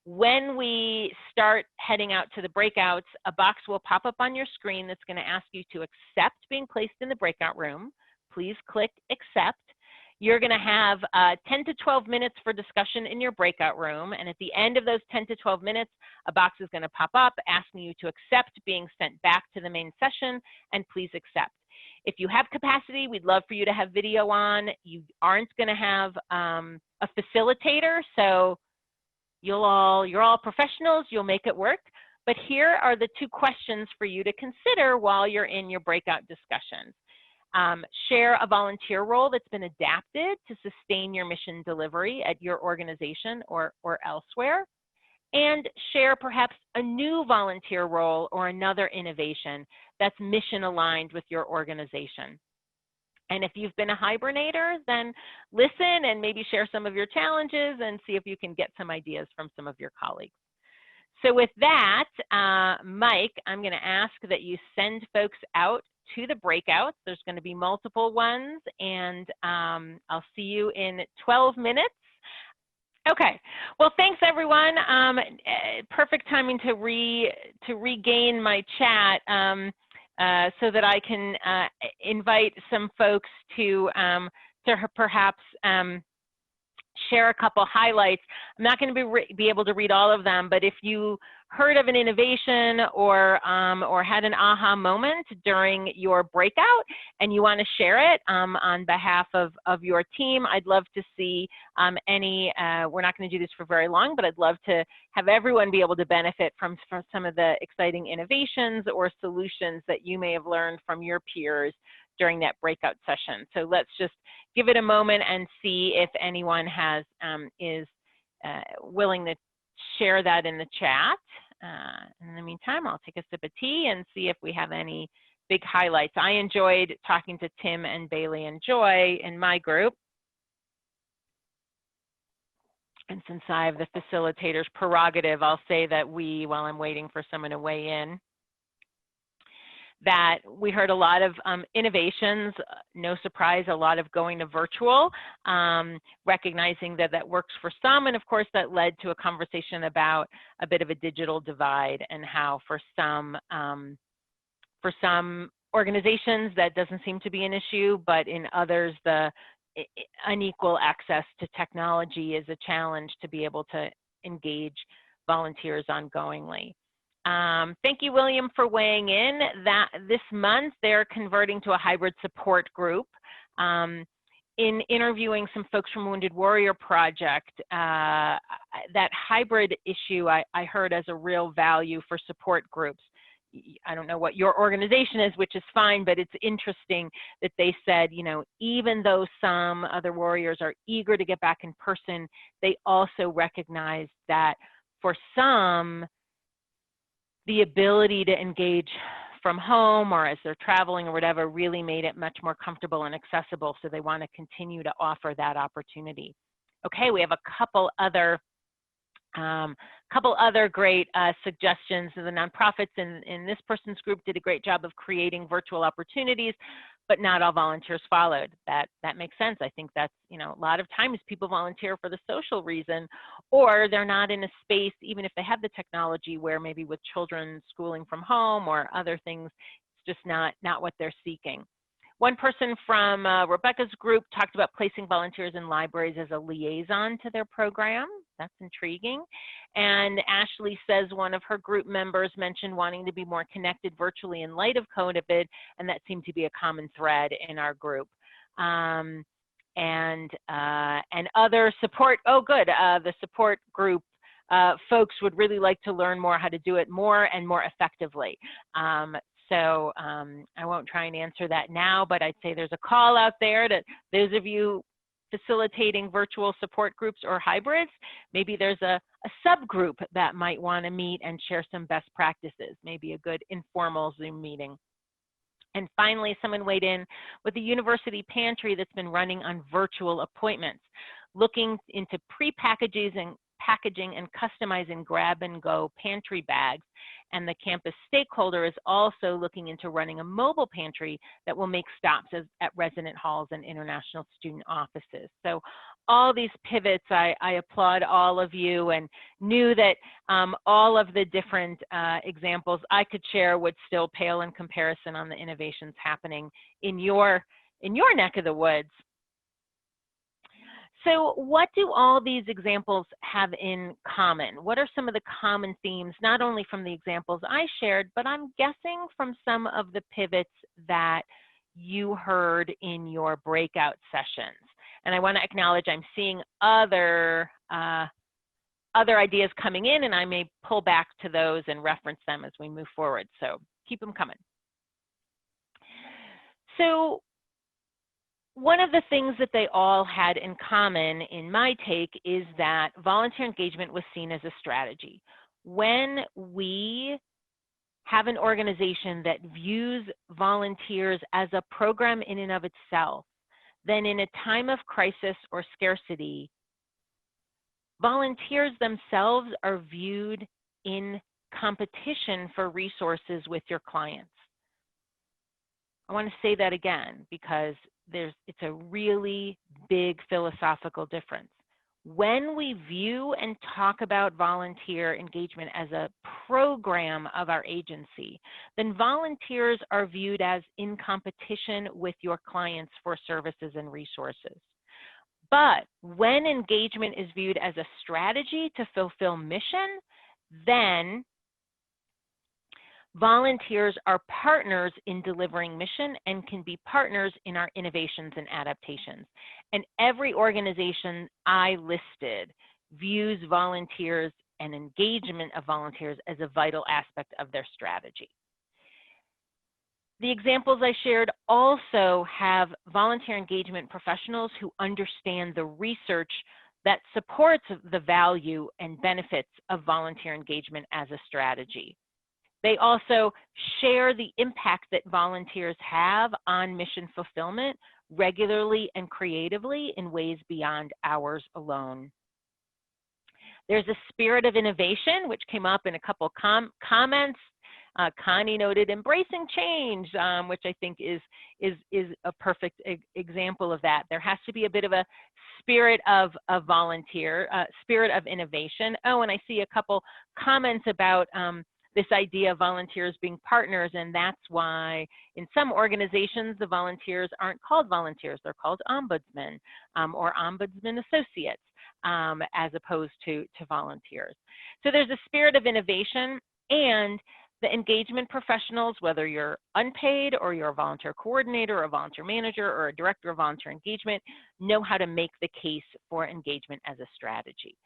When we start heading out to the breakouts, a box will pop up on your screen that's going to ask you to accept being placed in the breakout room. Please click accept. You're going to have 10 to 12 minutes for discussion in your breakout room. And at the end of those 10 to 12 minutes, a box is going to pop up asking you to accept being sent back to the main session, and please accept. If you have capacity, we'd love for you to have video on. You aren't going to have a facilitator, so you're all professionals, you'll make it work. But here are the 2 questions for you to consider while you're in your breakout discussions. Share a volunteer role that's been adapted to sustain your mission delivery at your organization or elsewhere, and share perhaps a new volunteer role or another innovation that's mission aligned with your organization. And if you've been a hibernator, then listen and maybe share some of your challenges and see if you can get some ideas from some of your colleagues. So with that, Mike, I'm going to ask that you send folks out to the breakouts. There's going to be multiple ones, and I'll see you in 12 minutes. Okay, well, thanks everyone. Perfect timing to regain my chat so that I can invite some folks to perhaps share a couple highlights. I'm not going to be able to read all of them, but if you heard of an innovation or had an aha moment during your breakout and you want to share it on behalf of your team, I'd love to see any, we're not going to do this for very long, but I'd love to have everyone be able to benefit from some of the exciting innovations or solutions that you may have learned from your peers during that breakout session. So let's just give it a moment and see if anyone is willing to share that in the chat. In the meantime, I'll take a sip of tea and see if we have any big highlights. I enjoyed talking to Tim and Bailey and Joy in my group. And since I have the facilitator's prerogative, I'll say that while I'm waiting for someone to weigh in, that we heard a lot of innovations, no surprise, a lot of going to virtual, recognizing that that works for some, and of course that led to a conversation about a bit of a digital divide and how for some organizations that doesn't seem to be an issue, but in others the unequal access to technology is a challenge to be able to engage volunteers ongoingly. Thank you, William, for weighing in. That this month they're converting to a hybrid support group. In interviewing some folks from Wounded Warrior Project, that hybrid issue I heard as a real value for support groups. I don't know what your organization is, which is fine, but it's interesting that they said, you know, even though some other warriors are eager to get back in person, they also recognize that for some, the ability to engage from home or as they're traveling or whatever really made it much more comfortable and accessible. So they want to continue to offer that opportunity. Okay, we have a couple other great suggestions. The nonprofits in this person's group did a great job of creating virtual opportunities, but not all volunteers followed. That makes sense. I think that's, you know, a lot of times people volunteer for the social reason, or they're not in a space, even if they have the technology, where maybe with children schooling from home or other things, it's just not what they're seeking. One person from Rebecca's group talked about placing volunteers in libraries as a liaison to their program. That's intriguing. And Ashley says one of her group members mentioned wanting to be more connected virtually in light of COVID, and that seemed to be a common thread in our group. And other support, the support group folks would really like to learn more how to do it more and more effectively. So I won't try and answer that now, but I'd say there's a call out there to those of you facilitating virtual support groups or hybrids. Maybe there's a subgroup that might want to meet and share some best practices, maybe a good informal Zoom meeting. And finally, someone weighed in with the university pantry that's been running on virtual appointments, looking into packaging and customizing grab-and-go pantry bags. And the campus stakeholder is also looking into running a mobile pantry that will make stops at resident halls and international student offices. So all these pivots, I applaud all of you, and knew that all of the different examples I could share would still pale in comparison on the innovations happening in your neck of the woods. So what do all these examples have in common? What are some of the common themes, not only from the examples I shared, but I'm guessing from some of the pivots that you heard in your breakout sessions? And I want to acknowledge I'm seeing other ideas coming in, and I may pull back to those and reference them as we move forward. So keep them coming. So one of the things that they all had in common, in my take, is that volunteer engagement was seen as a strategy. When we have an organization that views volunteers as a program in and of itself, then in a time of crisis or scarcity, volunteers themselves are viewed in competition for resources with your clients. I want to say that again because it's a really big philosophical difference. When we view and talk about volunteer engagement as a program of our agency, then volunteers are viewed as in competition with your clients for services and resources. But when engagement is viewed as a strategy to fulfill mission, then volunteers are partners in delivering mission and can be partners in our innovations and adaptations. And every organization I listed views volunteers and engagement of volunteers as a vital aspect of their strategy. The examples I shared also have volunteer engagement professionals who understand the research that supports the value and benefits of volunteer engagement as a strategy. They also share the impact that volunteers have on mission fulfillment regularly and creatively in ways beyond hours alone. There's a spirit of innovation, which came up in a couple comments. Connie noted embracing change, which I think is a perfect example of that. There has to be a bit of a spirit of volunteer, spirit of innovation. Oh, and I see a couple comments about this idea of volunteers being partners, and that's why in some organizations the volunteers aren't called volunteers, they're called ombudsmen or ombudsman associates as opposed to volunteers. So there's a spirit of innovation, and the engagement professionals, whether you're unpaid or you're a volunteer coordinator or a volunteer manager or a director of volunteer engagement, know how to make the case for engagement as a strategy.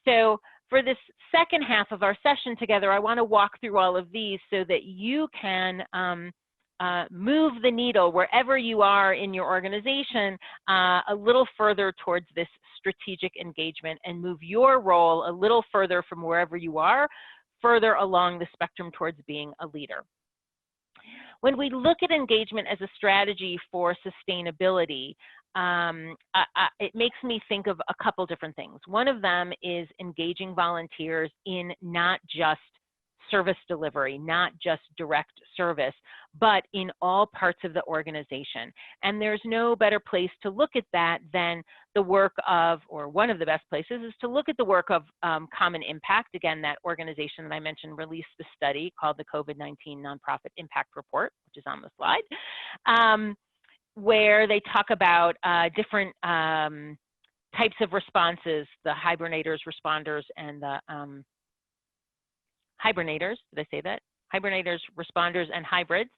So for this second half of our session together, I want to walk through all of these so that you can move the needle wherever you are in your organization a little further towards this strategic engagement and move your role a little further from wherever you are further along the spectrum towards being a leader. When we look at engagement as a strategy for sustainability, it makes me think of a couple different things. One of them is engaging volunteers in not just service delivery, not just direct service, but in all parts of the organization. And there's no better place to look at that than the work of, or one of the best places is to look at the work of Common Impact. Again, that organization that I mentioned released the study called the COVID-19 Nonprofit Impact Report, which is on the slide, where they talk about different types of responses, the hibernators, responders, and the hibernators, did I say that? Hibernators, responders, and hybrids.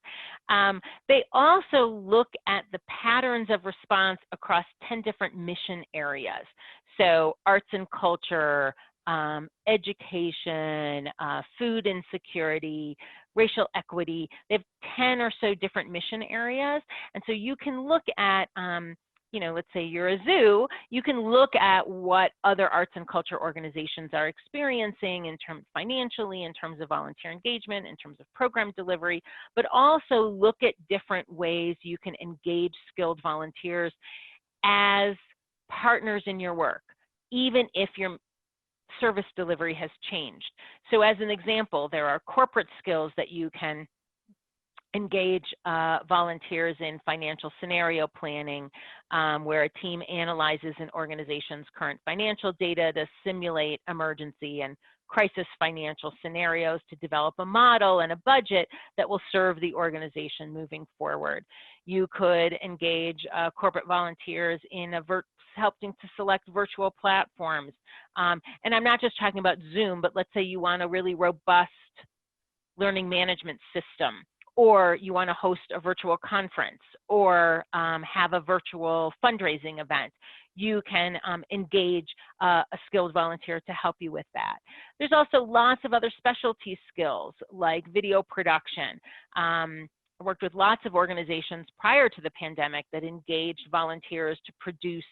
They also look at the patterns of response across 10 different mission areas. So arts and culture, education, food insecurity, racial equity. They have 10 or so different mission areas. And so you can look at, you know, let's say you're a zoo, you can look at what other arts and culture organizations are experiencing in terms financially, in terms of volunteer engagement, in terms of program delivery, but also look at different ways you can engage skilled volunteers as partners in your work, even if your service delivery has changed. So as an example, there are corporate skills that you can engage volunteers in financial scenario planning, where a team analyzes an organization's current financial data to simulate emergency and crisis financial scenarios to develop a model and a budget that will serve the organization moving forward. You could engage corporate volunteers in helping to select virtual platforms. And I'm not just talking about Zoom, but let's say you want a really robust learning management system, or you want to host a virtual conference, or have a virtual fundraising event. You can engage a skilled volunteer to help you with that. There's also lots of other specialty skills like video production. I worked with lots of organizations prior to the pandemic that engaged volunteers to produce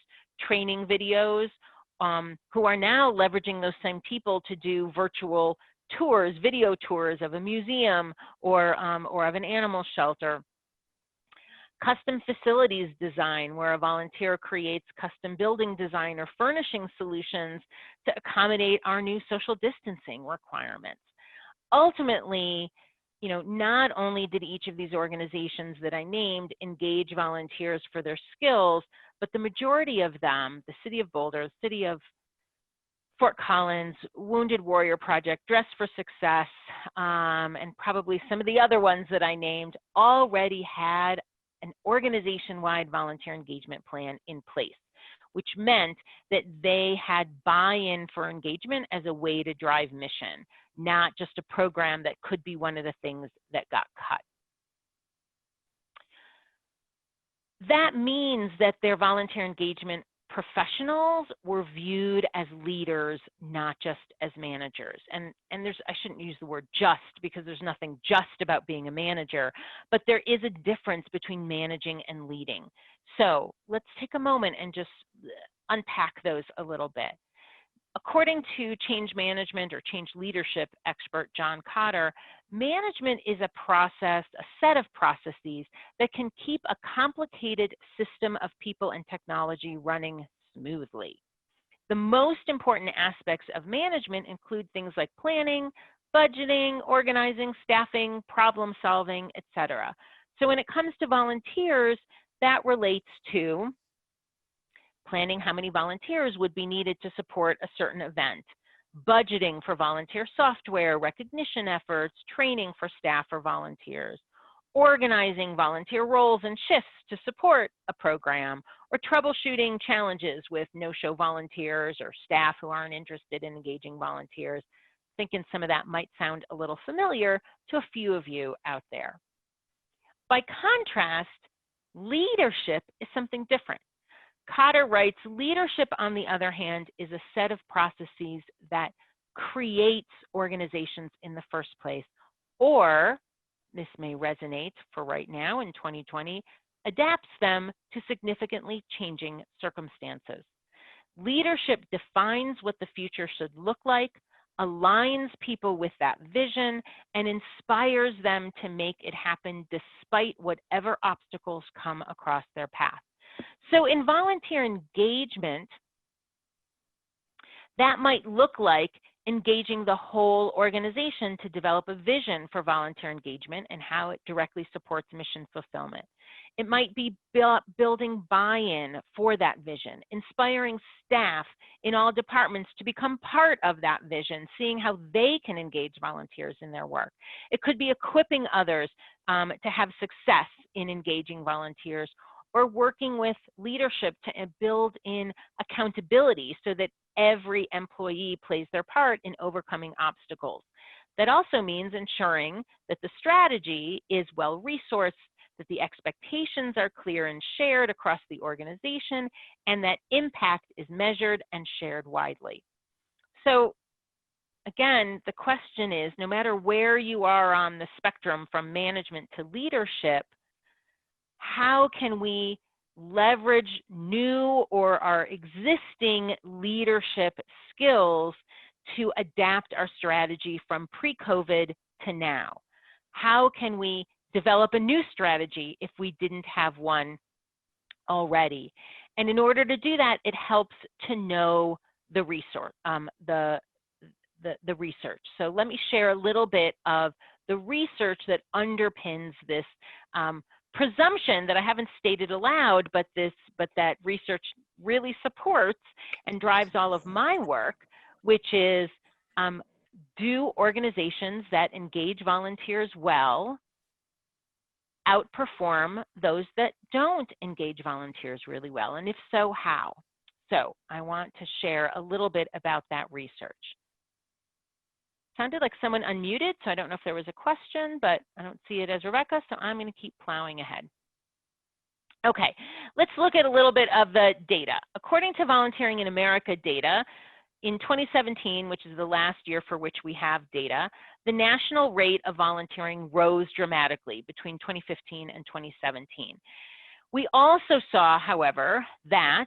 training videos, who are now leveraging those same people to do virtual tours, video tours of a museum or of an animal shelter. Custom facilities design, where a volunteer creates custom building design or furnishing solutions to accommodate our new social distancing requirements. Ultimately, you know, not only did each of these organizations that I named engage volunteers for their skills, but the majority of them, the City of Boulder, the City of Fort Collins, Wounded Warrior Project, Dress for Success, and probably some of the other ones that I named, already had an organization-wide volunteer engagement plan in place, which meant that they had buy-in for engagement as a way to drive mission, not just a program that could be one of the things that got cut. That means that their volunteer engagement professionals were viewed as leaders, not just as managers. And I shouldn't use the word just, because there's nothing just about being a manager, but there is a difference between managing and leading. So let's take a moment and just unpack those a little bit. According to change management or change leadership expert John Cotter, management is a process, a set of processes that can keep a complicated system of people and technology running smoothly. The most important aspects of management include things like planning, budgeting, organizing, staffing, problem solving, etc. So when it comes to volunteers, that relates to planning how many volunteers would be needed to support a certain event, budgeting for volunteer software, recognition efforts, training for staff or volunteers, organizing volunteer roles and shifts to support a program, or troubleshooting challenges with no-show volunteers or staff who aren't interested in engaging volunteers. Thinking some of that might sound a little familiar to a few of you out there. By contrast, leadership is something different. Cotter writes, leadership, on the other hand, is a set of processes that creates organizations in the first place, or, this may resonate for right now in 2020, adapts them to significantly changing circumstances. Leadership defines what the future should look like, aligns people with that vision, and inspires them to make it happen despite whatever obstacles come across their path. So in volunteer engagement, that might look like engaging the whole organization to develop a vision for volunteer engagement and how it directly supports mission fulfillment. It might be building buy-in for that vision, inspiring staff in all departments to become part of that vision, seeing how they can engage volunteers in their work. It could be equipping others to have success in engaging volunteers, or working with leadership to build in accountability so that every employee plays their part in overcoming obstacles. That also means ensuring that the strategy is well-resourced, that the expectations are clear and shared across the organization, and that impact is measured and shared widely. So again, the question is, no matter where you are on the spectrum from management to leadership, how can we leverage new or our existing leadership skills to adapt our strategy from pre-COVID to now? How can we develop a new strategy if we didn't have one already? And in order to do that, it helps to know the resource, the research. So let me share a little bit of the research that underpins this presumption that I haven't stated aloud, but that research really supports and drives all of my work, which is, do organizations that engage volunteers well outperform those that don't engage volunteers really well? And if so, how? So I want to share a little bit about that research. Sounded like someone unmuted, so I don't know if there was a question, but I don't see it as Rebecca, so I'm going to keep plowing ahead. Okay, let's look at a little bit of the data. According to Volunteering in America data, in 2017, which is the last year for which we have data, the national rate of volunteering rose dramatically between 2015 and 2017. We also saw, however, that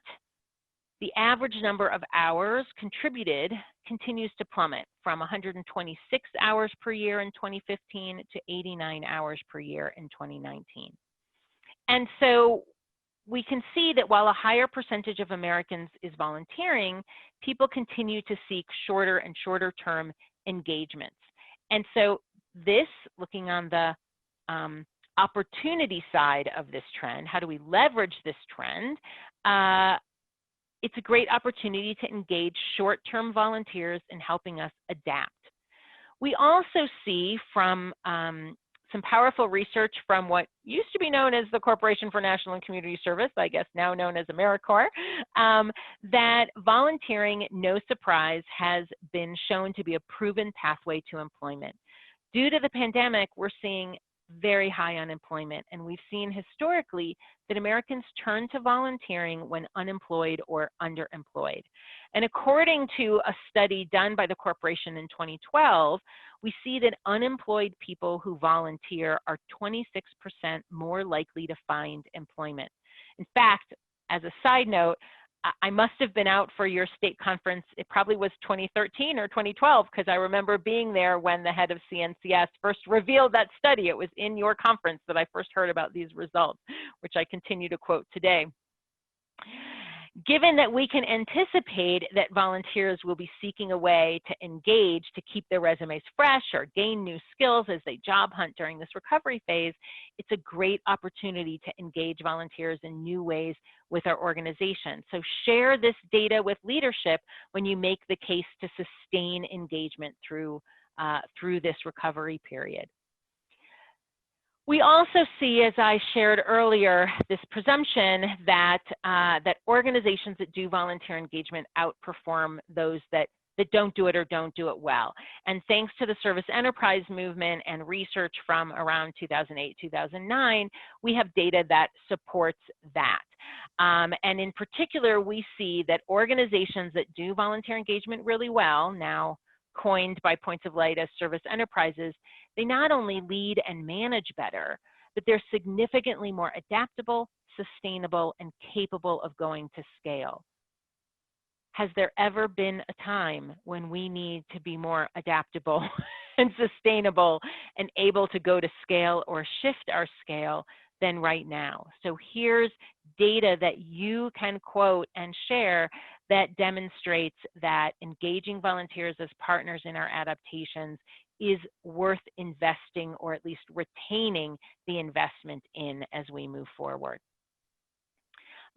the average number of hours contributed continues to plummet from 126 hours per year in 2015 to 89 hours per year in 2019. And so we can see that while a higher percentage of Americans is volunteering, people continue to seek shorter and shorter term engagements. And so this, looking on the opportunity side of this trend, how do we leverage this trend? It's a great opportunity to engage short-term volunteers in helping us adapt. We also see from some powerful research from what used to be known as the Corporation for National and Community Service, I guess now known as AmeriCorps, that volunteering, no surprise, has been shown to be a proven pathway to employment. Due to the pandemic, we're seeing very high unemployment, and we've seen historically that Americans turn to volunteering when unemployed or underemployed. And according to a study done by the corporation in 2012, we see that unemployed people who volunteer are 26% more likely to find employment. In fact, as a side note, I must have been out for your state conference. It probably was 2013 or 2012, because I remember being there when the head of CNCS first revealed that study. It was in your conference that I first heard about these results, which I continue to quote today. Given that we can anticipate that volunteers will be seeking a way to engage, to keep their resumes fresh or gain new skills as they job hunt during this recovery phase, it's a great opportunity to engage volunteers in new ways with our organization. So share this data with leadership when you make the case to sustain engagement through this recovery period. We also see, as I shared earlier, this presumption that, that organizations that do volunteer engagement outperform those that don't do it or don't do it well. And thanks to the service enterprise movement and research from around 2008, 2009, we have data that supports that. And in particular, we see that organizations that do volunteer engagement really well, now coined by Points of Light as service enterprises, they not only lead and manage better, but they're significantly more adaptable, sustainable, and capable of going to scale. Has there ever been a time when we need to be more adaptable and sustainable and able to go to scale or shift our scale than right now? So here's data that you can quote and share that demonstrates that engaging volunteers as partners in our adaptations is worth investing, or at least retaining the investment in as we move forward.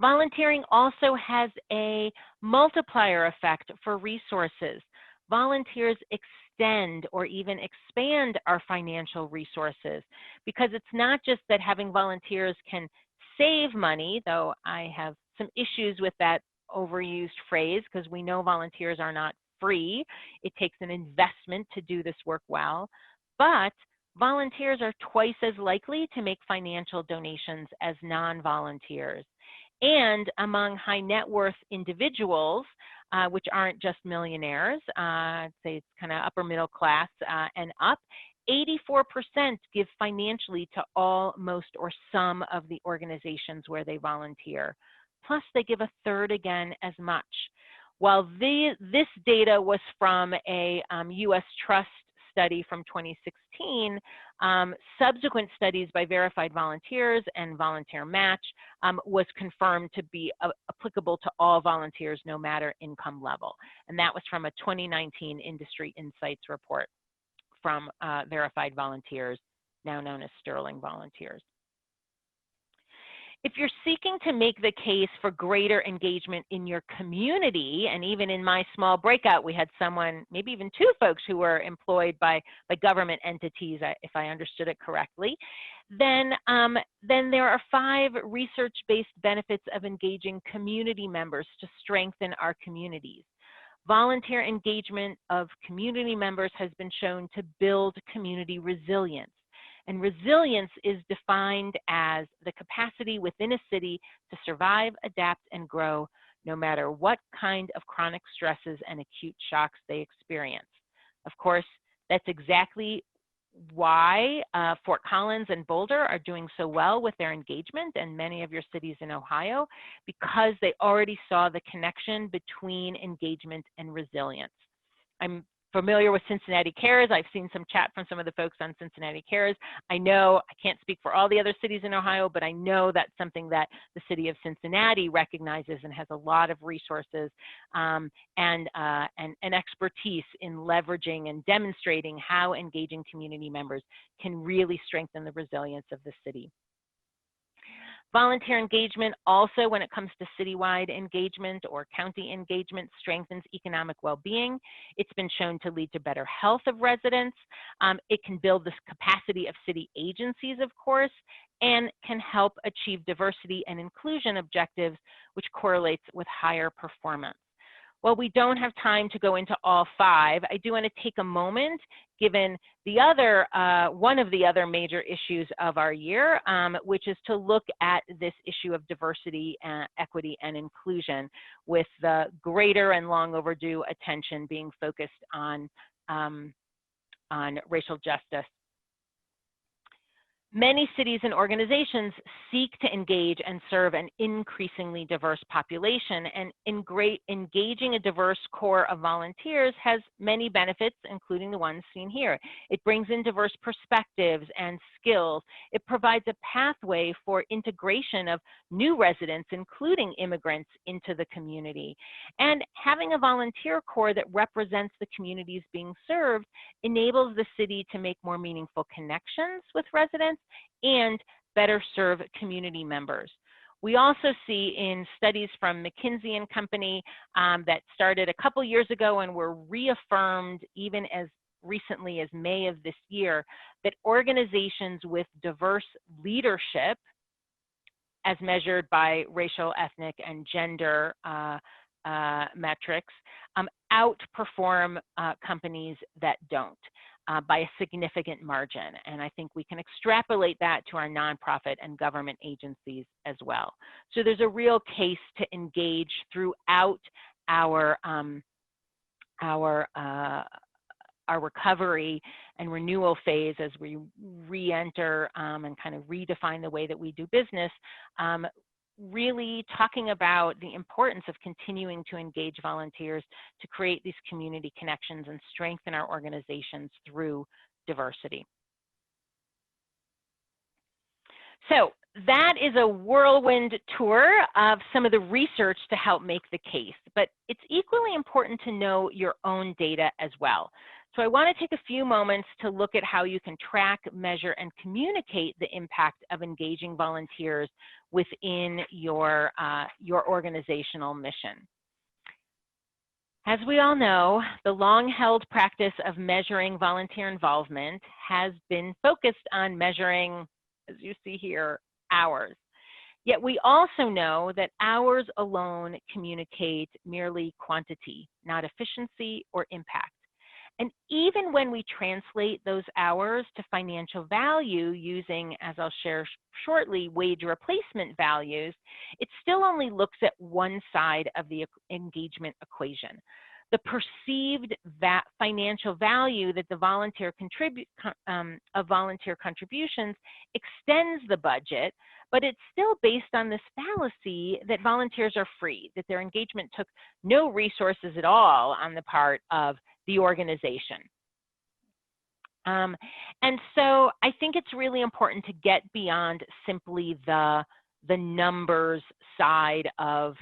Volunteering also has a multiplier effect for resources. Volunteers extend or even expand our financial resources, because it's not just that having volunteers can save money, though I have some issues with that overused phrase, because we know volunteers are not free. It takes an investment to do this work well, but volunteers are twice as likely to make financial donations as non-volunteers. And among high net worth individuals, which aren't just millionaires, I'd say it's kind of upper middle class and up, 84% give financially to all, most, or some of the organizations where they volunteer. Plus, they give a third again as much. While this data was from a U.S. Trust study from 2016, subsequent studies by Verified Volunteers and Volunteer Match was confirmed to be applicable to all volunteers, no matter income level. And that was from a 2019 Industry Insights report from Verified Volunteers, now known as Sterling Volunteers. If you're seeking to make the case for greater engagement in your community, and even in my small breakout, we had someone, maybe even two folks who were employed by government entities, if I understood it correctly, then there are 5 research-based benefits of engaging community members to strengthen our communities. Volunteer engagement of community members has been shown to build community resilience. And resilience is defined as the capacity within a city to survive, adapt, and grow, no matter what kind of chronic stresses and acute shocks they experience. Of course, that's exactly why Fort Collins and Boulder are doing so well with their engagement, and many of your cities in Ohio, because they already saw the connection between engagement and resilience. I'm familiar with Cincinnati Cares. I've seen some chat from some of the folks on Cincinnati Cares. I know, I can't speak for all the other cities in Ohio, but I know that's something that the city of Cincinnati recognizes and has a lot of resources and expertise in leveraging and demonstrating how engaging community members can really strengthen the resilience of the city. Volunteer engagement also, when it comes to citywide engagement or county engagement, strengthens economic well-being. It's been shown to lead to better health of residents. It can build the capacity of city agencies, of course, and can help achieve diversity and inclusion objectives, which correlates with higher performance. Well, we don't have time to go into all 5. I do want to take a moment, given the other, one of the other major issues of our year, which is to look at this issue of diversity, equity, and inclusion, with the greater and long overdue attention being focused on racial justice. Many cities and organizations seek to engage and serve an increasingly diverse population, and engaging a diverse core of volunteers has many benefits, including the ones seen here. It brings in diverse perspectives and skills. It provides a pathway for integration of new residents, including immigrants, into the community. And having a volunteer corps that represents the communities being served enables the city to make more meaningful connections with residents and better serve community members. We also see in studies from McKinsey and Company that started a couple years ago and were reaffirmed even as recently as May of this year, that organizations with diverse leadership, as measured by racial, ethnic, and gender metrics, outperform companies that don't. By a significant margin. And I think we can extrapolate that to our nonprofit and government agencies as well. So there's a real case to engage throughout our recovery and renewal phase as we re-enter and kind of redefine the way that we do business, really talking about the importance of continuing to engage volunteers to create these community connections and strengthen our organizations through diversity. So that is a whirlwind tour of some of the research to help make the case, but it's equally important to know your own data as well. So I want to take a few moments to look at how you can track, measure, and communicate the impact of engaging volunteers within your organizational mission. As we all know, the long-held practice of measuring volunteer involvement has been focused on measuring, as you see here, hours. Yet we also know that hours alone communicate merely quantity, not efficiency or impact. And even when we translate those hours to financial value using, as I'll share shortly, wage replacement values, it still only looks at one side of the engagement equation. The perceived financial value that the volunteer contributions extends the budget, but it's still based on this fallacy that volunteers are free, that their engagement took no resources at all on the part of the organization. And so I think it's really important to get beyond simply the numbers side of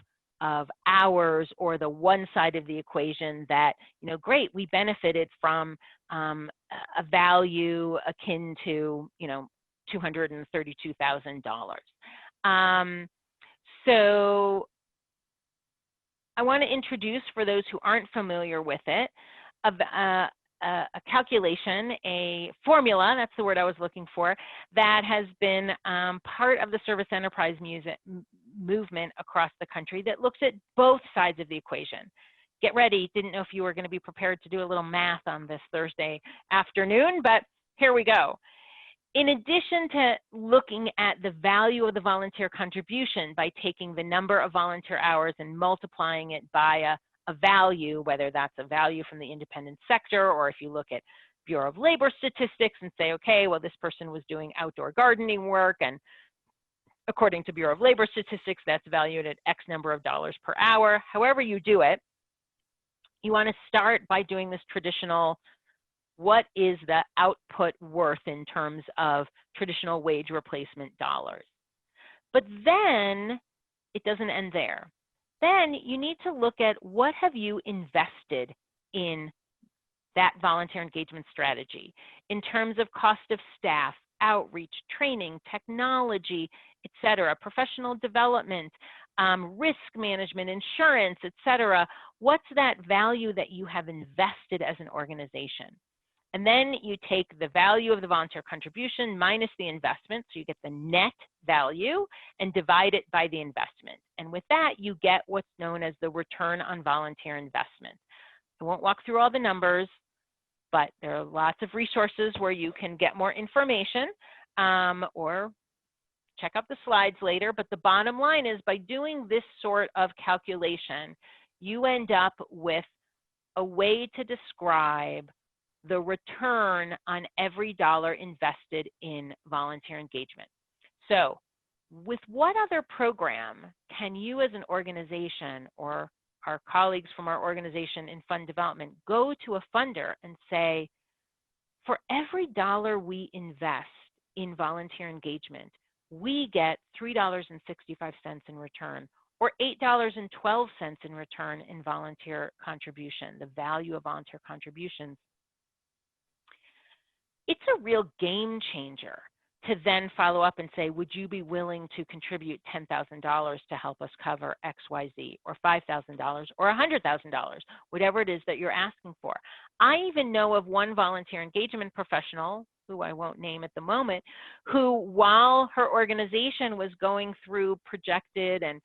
hours, or the one side of the equation that, you know, great, we benefited from a value akin to, you know, $232,000. So I want to introduce, for those who aren't familiar with it, a calculation, a formula, that's the word I was looking for, that has been part of the service enterprise movement across the country that looks at both sides of the equation. Get ready, didn't know if you were going to be prepared to do a little math on this Thursday afternoon, but here we go. In addition to looking at the value of the volunteer contribution by taking the number of volunteer hours and multiplying it by a value, whether that's a value from the independent sector, or if you look at Bureau of Labor statistics and say, okay, well, this person was doing outdoor gardening work, and according to Bureau of Labor statistics, that's valued at X number of dollars per hour. However you do it, you want to start by doing this traditional, what is the output worth in terms of traditional wage replacement dollars? But then it doesn't end there. Then you need to look at what have you invested in that volunteer engagement strategy in terms of cost of staff, outreach, training, technology, etc., professional development, risk management, insurance, etc. What's that value that you have invested as an organization? And then you take the value of the volunteer contribution minus the investment, so you get the net value, and divide it by the investment. And with that, you get what's known as the return on volunteer investment. I won't walk through all the numbers, but there are lots of resources where you can get more information or check out the slides later. But the bottom line is, by doing this sort of calculation, you end up with a way to describe the return on every dollar invested in volunteer engagement. So with what other program can you as an organization, or our colleagues from our organization in fund development, go to a funder and say, for every dollar we invest in volunteer engagement, we get $3.65 in return, or $8.12 in return in volunteer contribution, the value of volunteer contributions. It's a real game changer to then follow up and say, would you be willing to contribute $10,000 to help us cover XYZ, or $5,000, or $100,000, whatever it is that you're asking for. I even know of one volunteer engagement professional, who I won't name at the moment, who, while her organization was going through projected and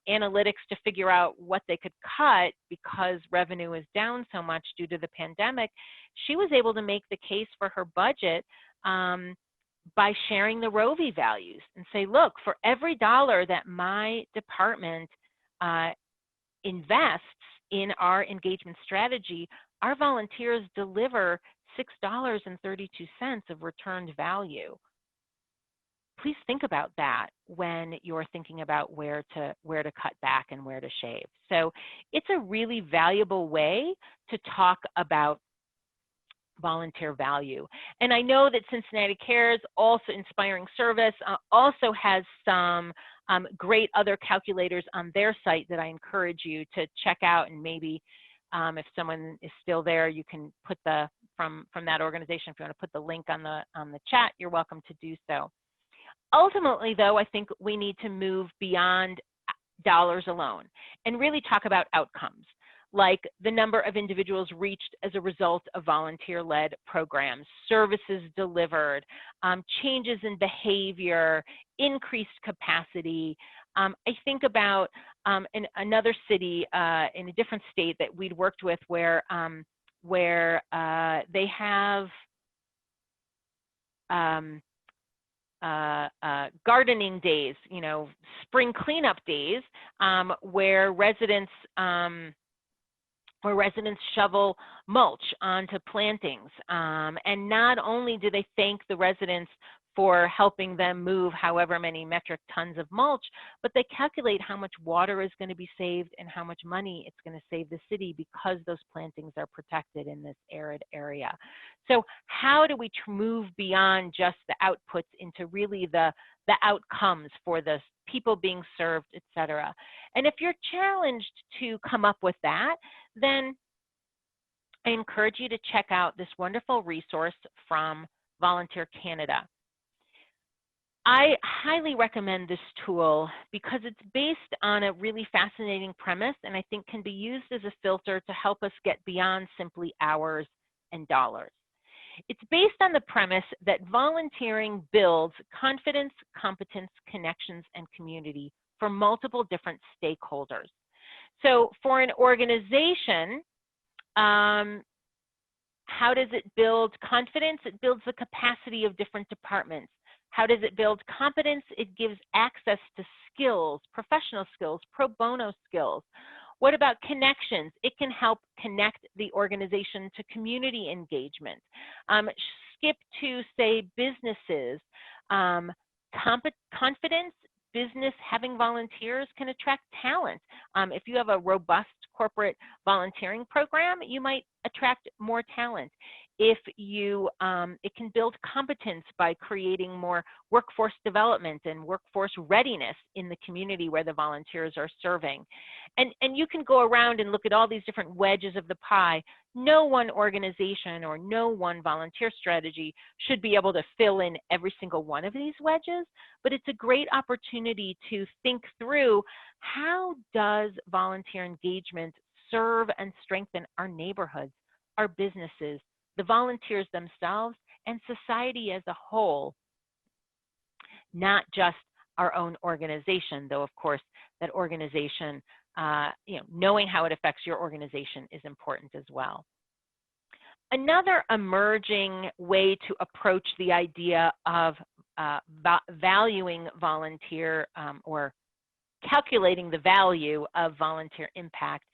analytics to figure out what they could cut because revenue is down so much due to the pandemic, she was able to make the case for her budget by sharing the ROVI values and say, look, for every dollar that my department invests in our engagement strategy, our volunteers deliver $6.32 of returned value. Please think about that when you're thinking about where to cut back and where to shave. So it's a really valuable way to talk about volunteer value. And I know that Cincinnati Cares, also Inspiring Service, also has some great other calculators on their site that I encourage you to check out. And maybe if someone is still there, you can put the from that organization, if you want to put the link on the chat, you're welcome to do so. Ultimately, though, I think we need to move beyond dollars alone and really talk about outcomes, like the number of individuals reached as a result of volunteer-led programs, services delivered, changes in behavior, increased capacity. I think about in another city in a different state that we'd worked with where they have gardening days, spring cleanup days, where residents shovel mulch onto plantings. And not only do they thank the residents for helping them move however many metric tons of mulch, but they calculate how much water is going to be saved and how much money it's going to save the city because those plantings are protected in this arid area. So how do we move beyond just the outputs into really the outcomes for the people being served, et cetera? And if you're challenged to come up with that, then I encourage you to check out this wonderful resource from Volunteer Canada. I highly recommend this tool because it's based on a really fascinating premise, and I think can be used as a filter to help us get beyond simply hours and dollars. It's based on the premise that volunteering builds confidence, competence, connections, and community for multiple different stakeholders. So for an organization, how does it build confidence? It builds the capacity of different departments. How does it build competence? It gives access to skills, professional skills, pro bono skills. What about connections? It can help connect the organization to community engagement. Skip to, say, businesses. Confidence, business having volunteers can attract talent. If you have a robust corporate volunteering program, you might attract more talent. if you, it can build competence by creating more workforce development and workforce readiness in the community where the volunteers are serving. And you can go around and look at all these different wedges of the pie. No one organization or no one volunteer strategy should be able to fill in every single one of these wedges, but it's a great opportunity to think through, how does volunteer engagement serve and strengthen our neighborhoods, our businesses, the volunteers themselves, and society as a whole, not just our own organization, though of course that organization, knowing how it affects your organization is important as well. Another emerging way to approach the idea of valuing volunteer or calculating the value of volunteer impact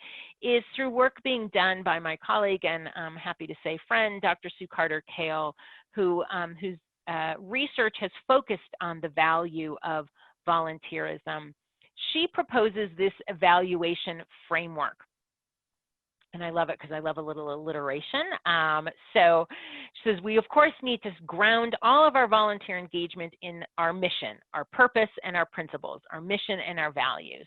is through work being done by my colleague and I'm happy to say friend, Dr. Sue Carter-Kale, whose research has focused on the value of volunteerism. She proposes this evaluation framework. And I love it because I love a little alliteration. So she says, we of course need to ground all of our volunteer engagement in our mission, our purpose and our principles, our mission and our values.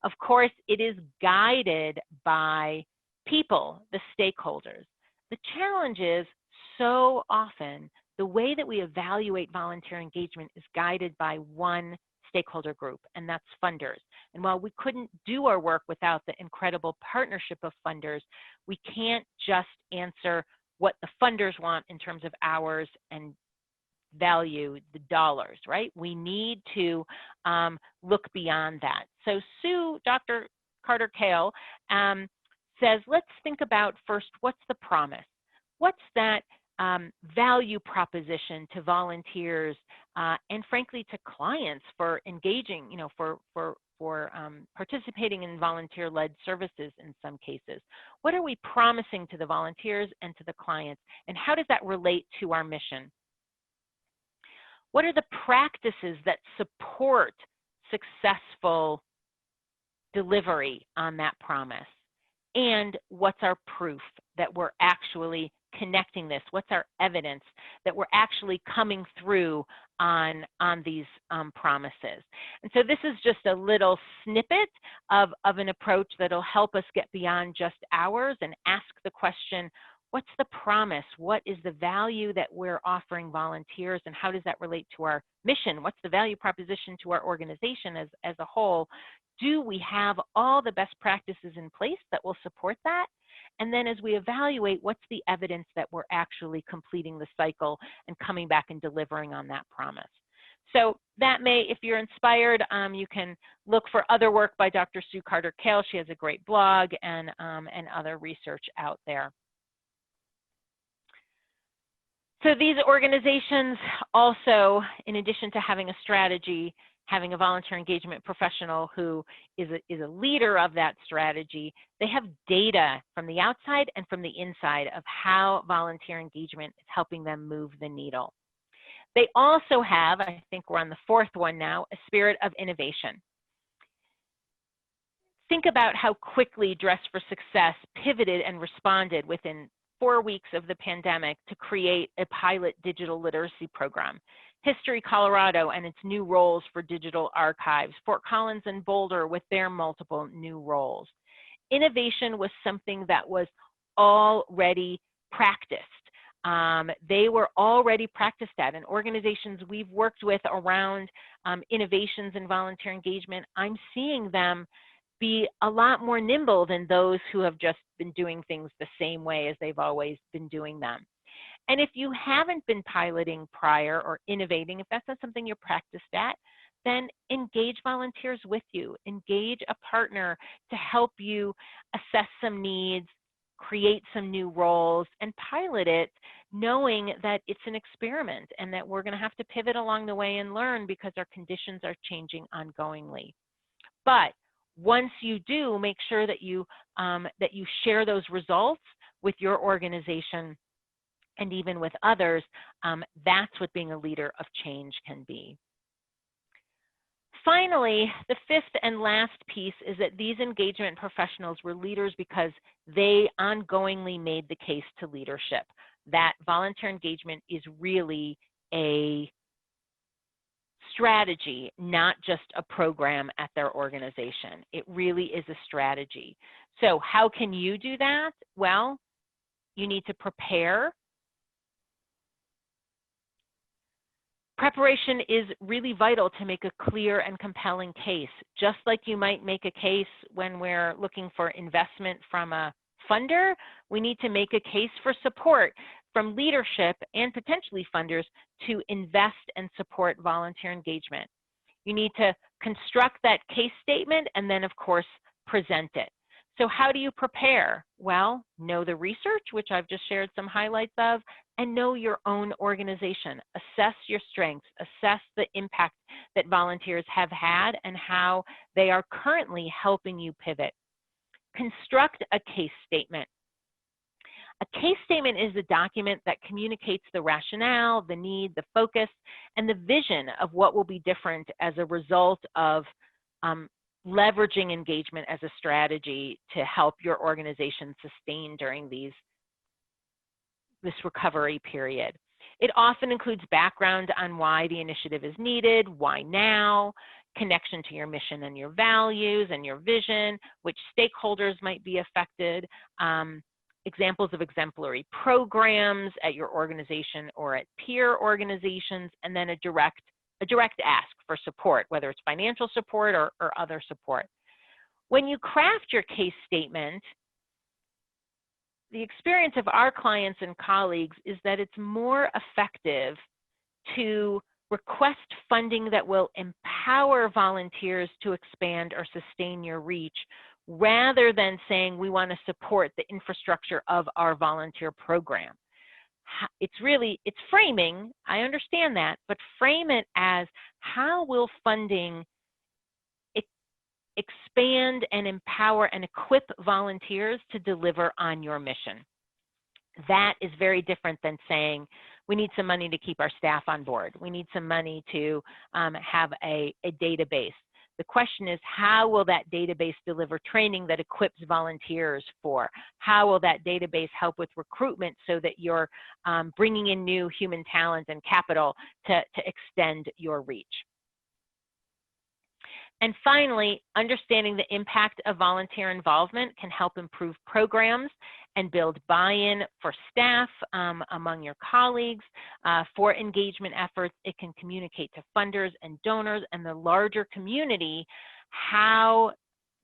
Of course, it is guided by people, the stakeholders. The challenge is so often the way that we evaluate volunteer engagement is guided by one stakeholder group, and that's funders. And while we couldn't do our work without the incredible partnership of funders, we can't just answer what the funders want in terms of hours and value the dollars, right? We need to look beyond that. So Sue, Dr. Carter-Kale says, let's think about first, what's the promise? What's that value proposition to volunteers and frankly to clients for engaging, for participating in volunteer-led services in some cases? What are we promising to the volunteers and to the clients, and how does that relate to our mission? What are the practices that support successful delivery on that promise? And what's our proof that we're actually connecting this? What's our evidence that we're actually coming through on these promises? And so this is just a little snippet of an approach that'll help us get beyond just hours and ask the question, what's the promise? What is the value that we're offering volunteers, and how does that relate to our mission? What's the value proposition to our organization as a whole? Do we have all the best practices in place that will support that? And then as we evaluate, what's the evidence that we're actually completing the cycle and coming back and delivering on that promise? So that may, if you're inspired, you can look for other work by Dr. Sue Carter-Kale. She has a great blog and other research out there. So these organizations also, in addition to having a strategy, having a volunteer engagement professional who is a leader of that strategy, they have data from the outside and from the inside of how volunteer engagement is helping them move the needle. They also have, I think we're on the fourth one now, a spirit of innovation. Think about how quickly Dress for Success pivoted and responded within 4 weeks of the pandemic to create a pilot digital literacy program. History Colorado and its new roles for digital archives, Fort Collins and Boulder with their multiple new roles. Innovation was something that was already practiced. They were already practiced at, and organizations we've worked with around innovations in volunteer engagement, I'm seeing them be a lot more nimble than those who have just been doing things the same way as they've always been doing them. And if you haven't been piloting prior or innovating, if that's not something you're practiced at, then engage volunteers with you. Engage a partner to help you assess some needs, create some new roles, and pilot it, knowing that it's an experiment and that we're going to have to pivot along the way and learn because our conditions are changing ongoingly. But once you do, make sure that you share those results with your organization and even with others. That's what being a leader of change can be. finally, the fifth and last piece is that these engagement professionals were leaders because they ongoingly made the case to leadership that volunteer engagement is really a strategy, not just a program at their organization. It really is a strategy. So how can you do that? Well, you need to prepare. Preparation is really vital to make a clear and compelling case. Just like you might make a case when we're looking for investment from a funder, we need to make a case for support from leadership and potentially funders to invest and support volunteer engagement. You need to construct that case statement and then, of course, present it. So how do you prepare? Well, know the research, which I've just shared some highlights of, and know your own organization. Assess your strengths, assess the impact that volunteers have had and how they are currently helping you pivot. Construct a case statement. A case statement is a document that communicates the rationale, the need, the focus, and the vision of what will be different as a result of leveraging engagement as a strategy to help your organization sustain during this recovery period. It often includes background on why the initiative is needed, why now, connection to your mission and your values and your vision, which stakeholders might be affected, examples of exemplary programs at your organization or at peer organizations, and then a direct ask for support, whether it's financial support or other support. When you craft your case statement, the experience of our clients and colleagues is that it's more effective to request funding that will empower volunteers to expand or sustain your reach, rather than saying we want to support the infrastructure of our volunteer program. It's framing, I understand that, but frame it as how will funding expand and empower and equip volunteers to deliver on your mission. That is very different than saying we need some money to keep our staff on board. We need some money to have a database. The question is, how will that database deliver training that equips volunteers for? How will that database help with recruitment so that you're bringing in new human talent and capital to extend your reach? And finally, understanding the impact of volunteer involvement can help improve programs and build buy-in for staff among your colleagues. For engagement efforts, it can communicate to funders and donors and the larger community how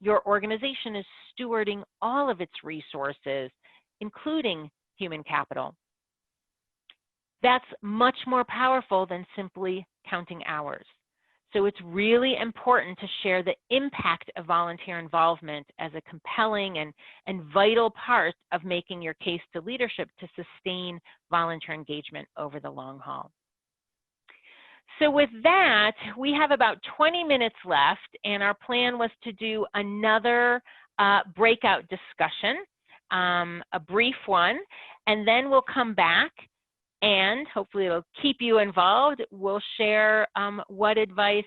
your organization is stewarding all of its resources, including human capital. That's much more powerful than simply counting hours. So it's really important to share the impact of volunteer involvement as a compelling and vital part of making your case to leadership to sustain volunteer engagement over the long haul. So with that, we have about 20 minutes left, and our plan was to do another breakout discussion, a brief one, and then we'll come back and hopefully it'll keep you involved. We'll share what advice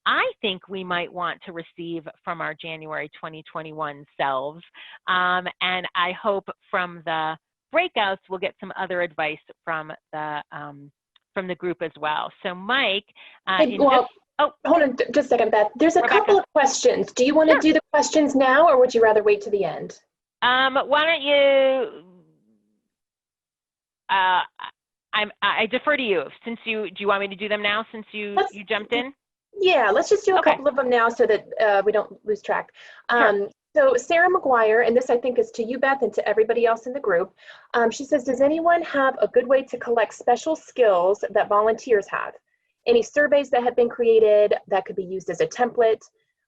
I think we might want to receive from our January 2021 selves. And I hope from the breakouts, we'll get some other advice from the group as well. So Mike, hold on just a second, Beth. There's a couple of questions. Do you want to do the questions now, or would you rather wait to the end? Why don't you, I defer to you. Do you want me to do them now since you jumped in? Yeah, let's just do a couple of them now so that we don't lose track. So Sarah McGuire, and this I think is to you, Beth, and to everybody else in the group. She says, does anyone have a good way to collect special skills that volunteers have? Any surveys that have been created that could be used as a template?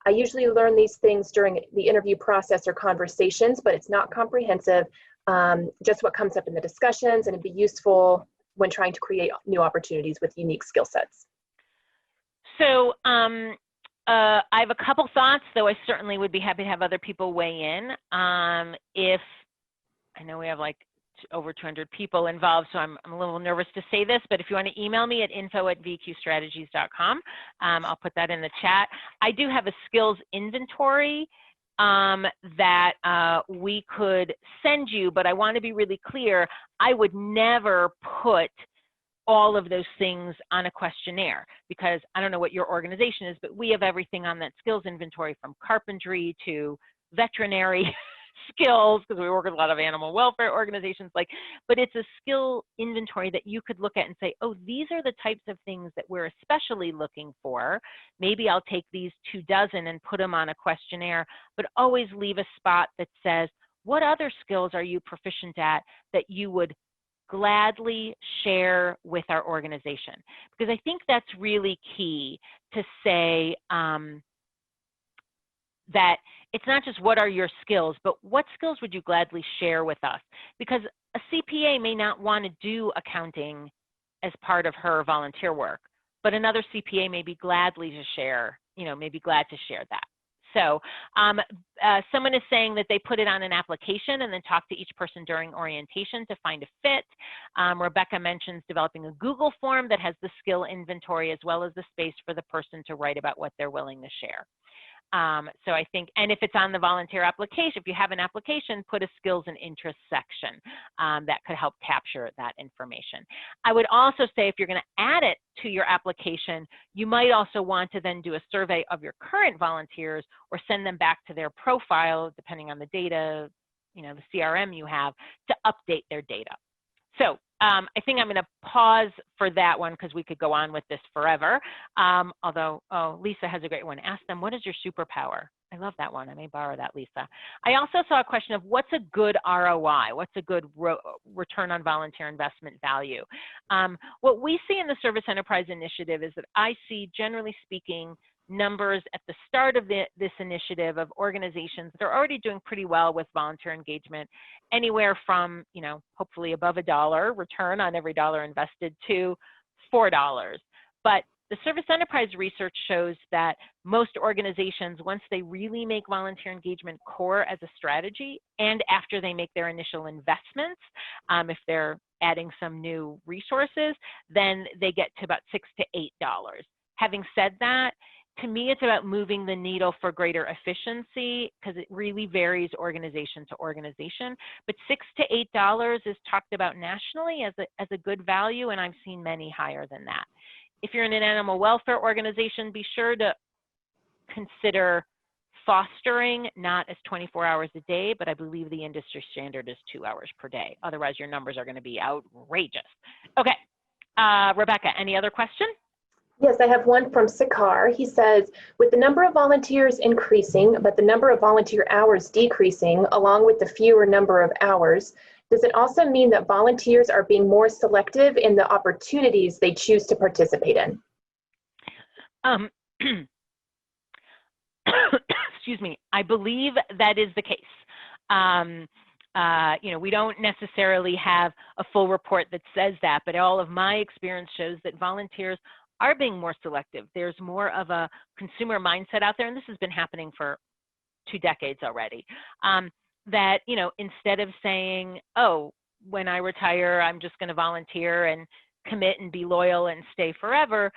I usually learn these things during the interview process or conversations, but it's not comprehensive. Just what comes up in the discussions, and it'd be useful when trying to create new opportunities with unique skill sets. So I have a couple thoughts, though I certainly would be happy to have other people weigh in. If I know we have like over 200 people involved, so I'm a little nervous to say this, but if you want to email me at info@vqstrategies.com, I'll put that in the chat. I do have a skills inventory that we could send you, but I want to be really clear, I would never put all of those things on a questionnaire, because I don't know what your organization is, but we have everything on that skills inventory, from carpentry to veterinary skills, because we work with a lot of animal welfare organizations, but it's a skill inventory that you could look at and say, oh, these are the types of things that we're especially looking for. Maybe I'll take these 24 and put them on a questionnaire, but always leave a spot that says, what other skills are you proficient at that you would gladly share with our organization? Because I think that's really key to say, that it's not just what are your skills, but what skills would you gladly share with us? Because a CPA may not want to do accounting as part of her volunteer work, but another CPA may be gladly to share, may be glad to share that. So someone is saying that they put it on an application and then talk to each person during orientation to find a fit. Rebecca mentions developing a Google form that has the skill inventory as well as the space for the person to write about what they're willing to share. So I think, and if it's on the volunteer application, if you have an application, put a skills and interests section that could help capture that information. I would also say if you're going to add it to your application, you might also want to then do a survey of your current volunteers or send them back to their profile, depending on the data, the CRM you have, to update their data. So I think I'm going to pause for that one because we could go on with this forever. Although, oh, Lisa has a great one. Ask them, what is your superpower? I love that one. I may borrow that, Lisa. I also saw a question of what's a good ROI? What's a good return on volunteer investment value? What we see in the Service Enterprise Initiative is that I see, generally speaking, numbers at the start of this initiative of organizations that are already doing pretty well with volunteer engagement, anywhere from, hopefully above $1 return on every dollar invested to $4. But the Service Enterprise research shows that most organizations, once they really make volunteer engagement core as a strategy, and after they make their initial investments, if they're adding some new resources, then they get to about $6 to $8. Having said that, to me, it's about moving the needle for greater efficiency, because it really varies organization to organization. But $6 to $8 is talked about nationally as a good value, and I've seen many higher than that. If you're in an animal welfare organization, be sure to consider fostering, not as 24 hours a day, but I believe the industry standard is 2 hours per day. Otherwise, your numbers are going to be outrageous. Okay, Rebecca, any other question? Yes, I have one from Sakar. He says, with the number of volunteers increasing, but the number of volunteer hours decreasing, along with the fewer number of hours, does it also mean that volunteers are being more selective in the opportunities they choose to participate in? Excuse me, I believe that is the case. We don't necessarily have a full report that says that, but all of my experience shows that volunteers are being more selective. There's more of a consumer mindset out there, and this has been happening for 2 decades already, that, instead of saying, oh, when I retire, I'm just going to volunteer and commit and be loyal and stay forever,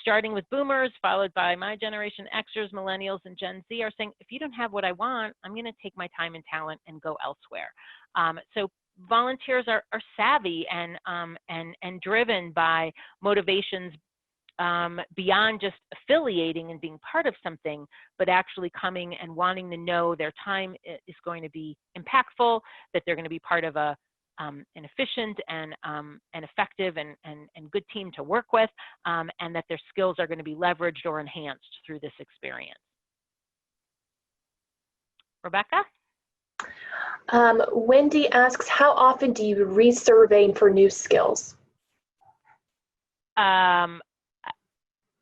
starting with boomers, followed by my generation, Xers, millennials, and Gen Z are saying, if you don't have what I want, I'm going to take my time and talent and go elsewhere. So volunteers are savvy and driven by motivations beyond just affiliating and being part of something, but actually coming and wanting to know their time is going to be impactful, that they're going to be part of an efficient and effective and good team to work with, and that their skills are going to be leveraged or enhanced through this experience. Rebecca? Wendy asks, how often do you resurvey for new skills?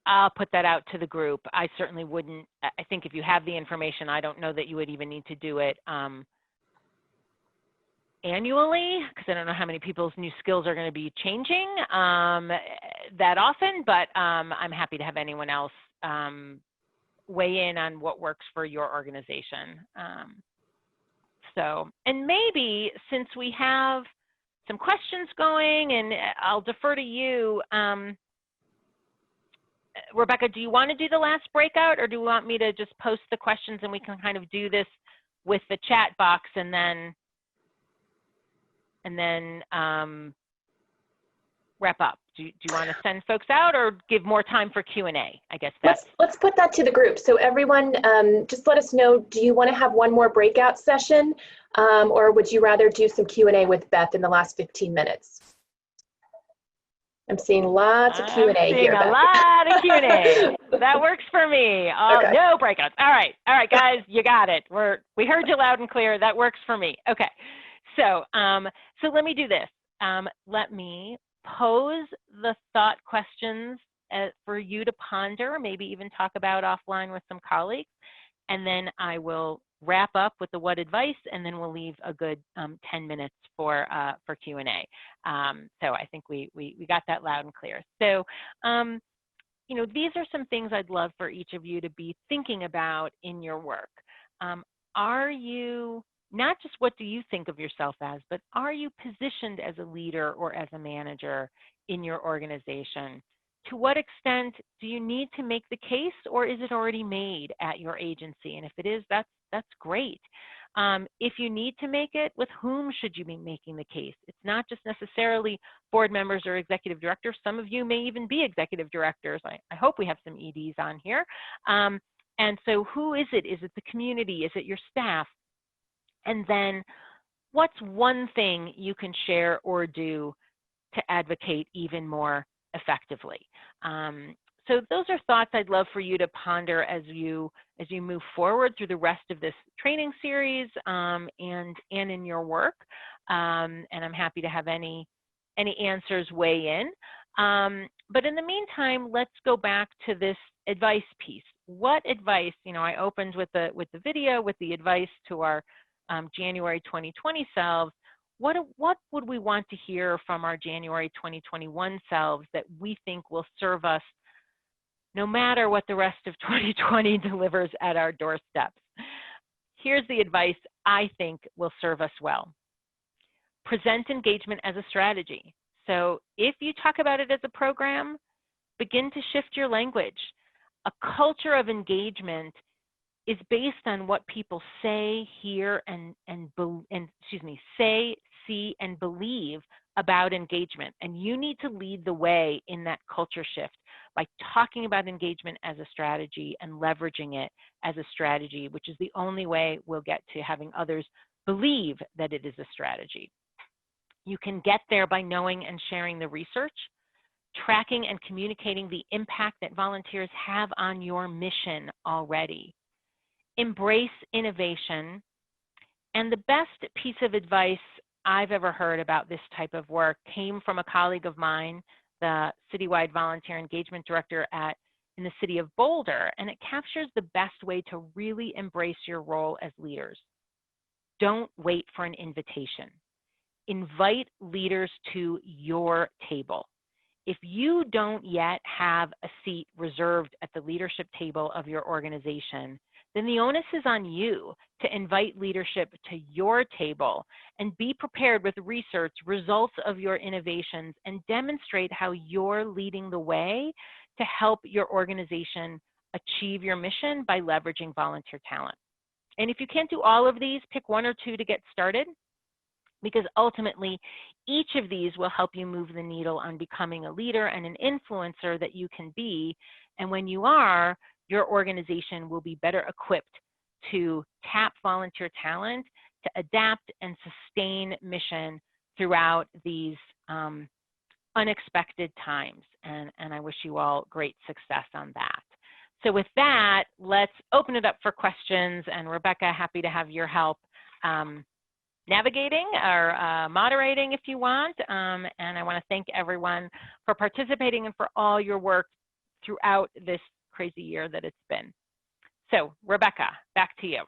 I'll put that out to the group. I certainly wouldn't. I think if you have the information, I don't know that you would even need to do it annually, because I don't know how many people's new skills are going to be changing that often, but I'm happy to have anyone else weigh in on what works for your organization. And maybe since we have some questions going, and I'll defer to you. Rebecca, do you want to do the last breakout, or do you want me to just post the questions and we can kind of do this with the chat box and then wrap up? Do you want to send folks out or give more time for Q&A? I guess that's... Let's put that to the group. So everyone, just let us know, do you want to have one more breakout session, or would you rather do some Q&A with Beth in the last 15 minutes? I'm seeing lots of Q&A here, Beth. A lot of Q&A. That works for me. Okay. No breakouts. All right, guys, you got it. We heard you loud and clear. That works for me. Okay, so let me do this. Let me pose the thought questions for you to ponder, maybe even talk about offline with some colleagues, and then I will wrap up with the what advice, and then we'll leave a good 10 minutes for Q&A. So I think we got that loud and clear. So, you know, these are some things I'd love for each of you to be thinking about in your work. Are you, not just what do you think of yourself as, but are you positioned as a leader or as a manager in your organization? To what extent do you need to make the case, or is it already made at your agency? And if it is, that's great. If you need to make it, with whom should you be making the case? It's not just necessarily board members or executive directors. Some of you may even be executive directors. I hope we have some EDs on here. And so who is it? Is it the community? Is it your staff? And then what's one thing you can share or do to advocate even more effectively? So those are thoughts I'd love for you to ponder as you move forward through the rest of this training series and in your work. And I'm happy to have any answers weigh in. But in the meantime, let's go back to this advice piece. What advice? You know, I opened with the video with the advice to our January 2020 selves. What would we want to hear from our January 2021 selves that we think will serve us no matter what the rest of 2020 delivers at our doorsteps? Here's the advice I think will serve us well. Present engagement as a strategy. So if you talk about it as a program, begin to shift your language. A culture of engagement is based on what people say, hear, say, see, and believe about engagement. And you need to lead the way in that culture shift by talking about engagement as a strategy and leveraging it as a strategy, which is the only way we'll get to having others believe that it is a strategy. You can get there by knowing and sharing the research, tracking and communicating the impact that volunteers have on your mission already. Embrace innovation. And the best piece of advice I've ever heard about this type of work came from a colleague of mine, the Citywide Volunteer Engagement Director in the city of Boulder, and it captures the best way to really embrace your role as leaders. Don't wait for an invitation. Invite leaders to your table. If you don't yet have a seat reserved at the leadership table of your organization, then the onus is on you to invite leadership to your table and be prepared with research, results of your innovations, and demonstrate how you're leading the way to help your organization achieve your mission by leveraging volunteer talent. And if you can't do all of these, pick one or two to get started, because ultimately each of these will help you move the needle on becoming a leader and an influencer that you can be. And when you are, your organization will be better equipped to tap volunteer talent, to adapt and sustain mission throughout these unexpected times. And I wish you all great success on that. So with that, let's open it up for questions. And Rebecca, happy to have your help navigating or moderating if you want. And I want to thank everyone for participating and for all your work throughout this crazy year that it's been. So Rebecca, back to you.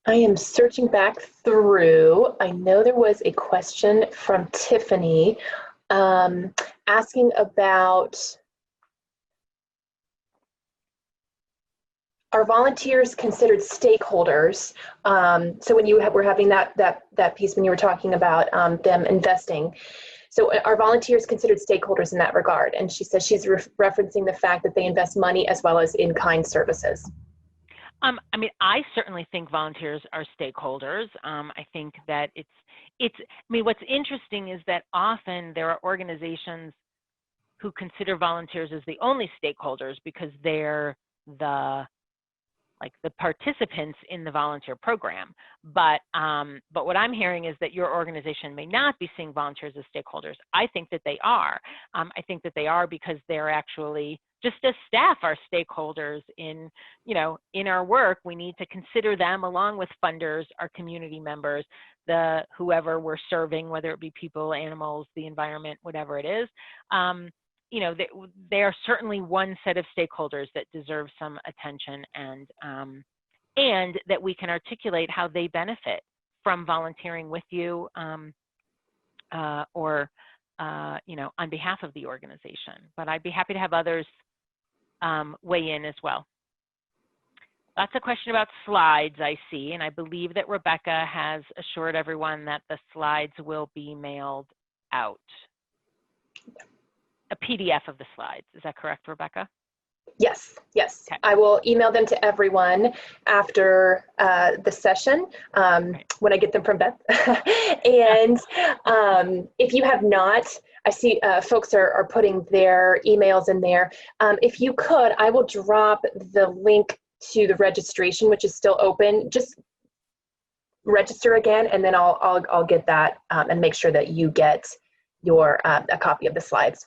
I am searching back through. I know there was a question from Tiffany asking about are volunteers considered stakeholders? So when you were having that piece when you were talking about them investing, so are volunteers considered stakeholders in that regard? And she says she's referencing the fact that they invest money as well as in-kind services. I mean, I certainly think volunteers are stakeholders. I think that I mean, what's interesting is that often there are organizations who consider volunteers as the only stakeholders because they're the participants in the volunteer program. But what I'm hearing is that your organization may not be seeing volunteers as stakeholders. I think that they are. I think that they are because they're actually, just as staff are stakeholders in our work. We need to consider them along with funders, our community members, whoever we're serving, whether it be people, animals, the environment, whatever it is. They are certainly one set of stakeholders that deserve some attention, and that we can articulate how they benefit from volunteering with you or on behalf of the organization. But I'd be happy to have others weigh in as well. Lots of question about slides I see, and I believe that Rebecca has assured everyone that the slides will be mailed out. A PDF of the slides. Is that correct, Rebecca? Yes, yes. Okay. I will email them to everyone after the session when I get them from Beth. And if you have not, I see folks are putting their emails in there. If you could, I will drop the link to the registration, which is still open. Just register again, and then I'll get that and make sure that you get your a copy of the slides.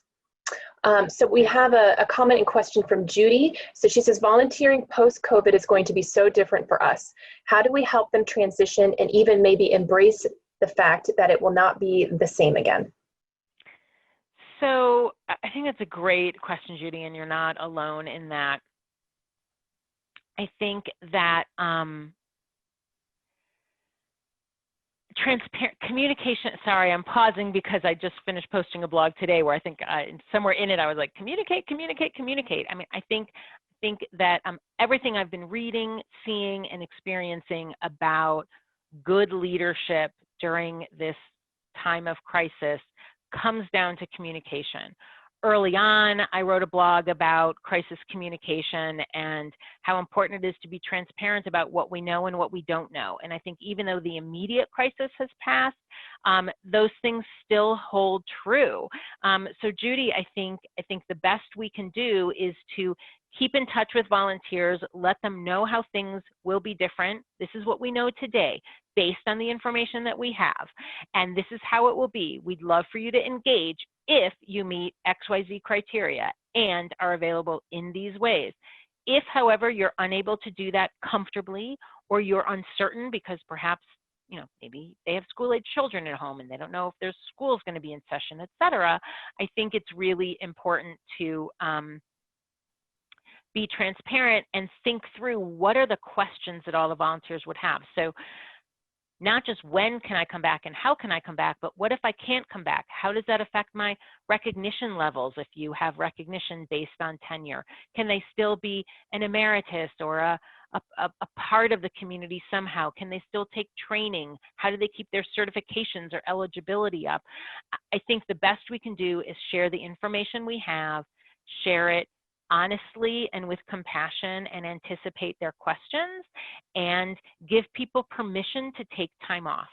So we have a comment and question from Judy. So she says, volunteering post-COVID is going to be so different for us. How do we help them transition and even maybe embrace the fact that it will not be the same again? So I think that's a great question, Judy, and you're not alone in that. I think that transparent communication, sorry, I'm pausing because I just finished posting a blog today where I think somewhere in it I was like, communicate, communicate, communicate. I mean, I think that everything I've been reading, seeing, and experiencing about good leadership during this time of crisis comes down to communication. Early on, I wrote a blog about crisis communication and how important it is to be transparent about what we know and what we don't know. And I think even though the immediate crisis has passed, those things still hold true. So Judy, I think the best we can do is to keep in touch with volunteers, let them know how things will be different. This is what we know today based on the information that we have. And this is how it will be. We'd love for you to engage if you meet XYZ criteria and are available in these ways. If, however, you're unable to do that comfortably, or you're uncertain because perhaps, maybe they have school-age children at home and they don't know if their school's going to be in session, et cetera, I think it's really important to be transparent and think through what are the questions that all the volunteers would have. So not just when can I come back and how can I come back, but what if I can't come back? How does that affect my recognition levels if you have recognition based on tenure? Can they still be an emeritus or a part of the community somehow? Can they still take training? How do they keep their certifications or eligibility up? I think the best we can do is share the information we have, share it honestly and with compassion, and anticipate their questions and give people permission to take time off.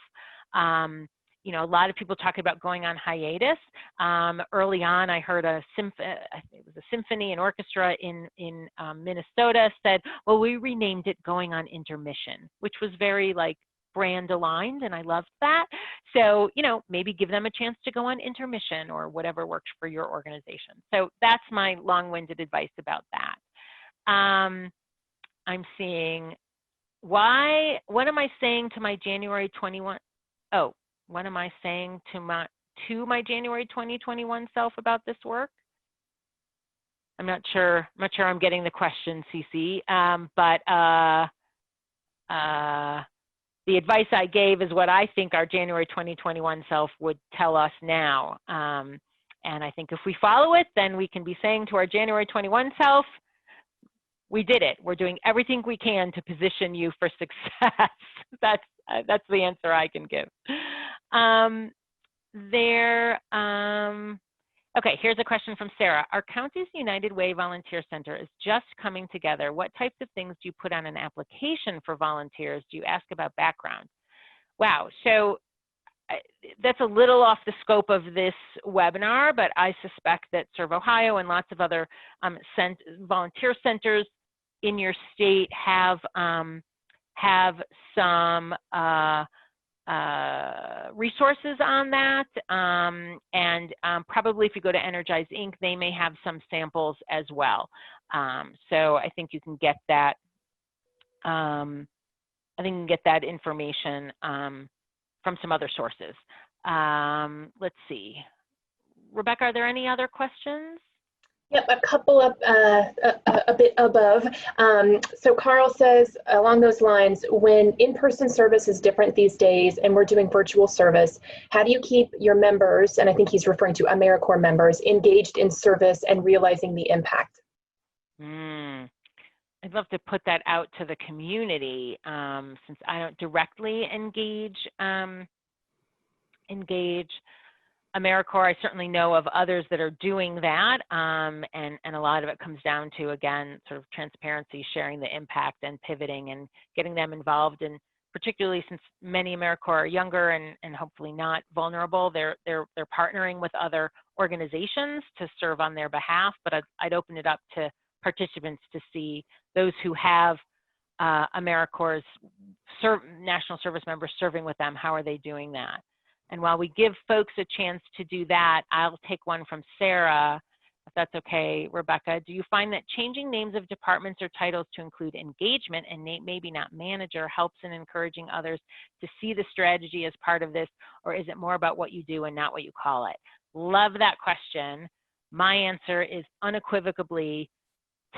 A lot of people talk about going on hiatus. Early on, I heard it was a symphony and orchestra in Minnesota said, well, we renamed it going on intermission, which was very brand aligned, and I loved that. So, maybe give them a chance to go on intermission or whatever works for your organization. So that's my long-winded advice about that. I'm seeing what am I saying to my January 21? Oh, what am I saying to my January 2021 self about this work? I'm not sure I'm getting the question, Cece, but the advice I gave is what I think our January 2021 self would tell us now. And I think if we follow it, then we can be saying to our January 21 self, we did it. We're doing everything we can to position you for success. That's the answer I can give. Okay, here's a question from Sarah. Our County's United Way Volunteer Center is just coming together. What types of things do you put on an application for volunteers? Do you ask about background? Wow, so that's a little off the scope of this webinar, but I suspect that Serve Ohio and lots of other volunteer centers in your state have some resources on that, and probably if you go to Energize Inc., they may have some samples as well. So I think you can get that. I think you can get that information from some other sources. Let's see, Rebecca, are there any other questions? Yep, a couple up a bit above. So Carl says along those lines, when in-person service is different these days and we're doing virtual service, how do you keep your members, and I think he's referring to AmeriCorps members, engaged in service and realizing the impact? I'd love to put that out to the community since I don't directly engage AmeriCorps. I certainly know of others that are doing that, and a lot of it comes down to, again, sort of transparency, sharing the impact, and pivoting and getting them involved. And particularly since many AmeriCorps are younger and hopefully not vulnerable, they're partnering with other organizations to serve on their behalf. But I'd open it up to participants to see those who have AmeriCorps' national service members serving with them. How are they doing that? And while we give folks a chance to do that, I'll take one from Sarah, if that's okay, Rebecca. Do you find that changing names of departments or titles to include engagement and maybe not manager helps in encouraging others to see the strategy as part of this, or is it more about what you do and not what you call it? Love that question. My answer is unequivocally,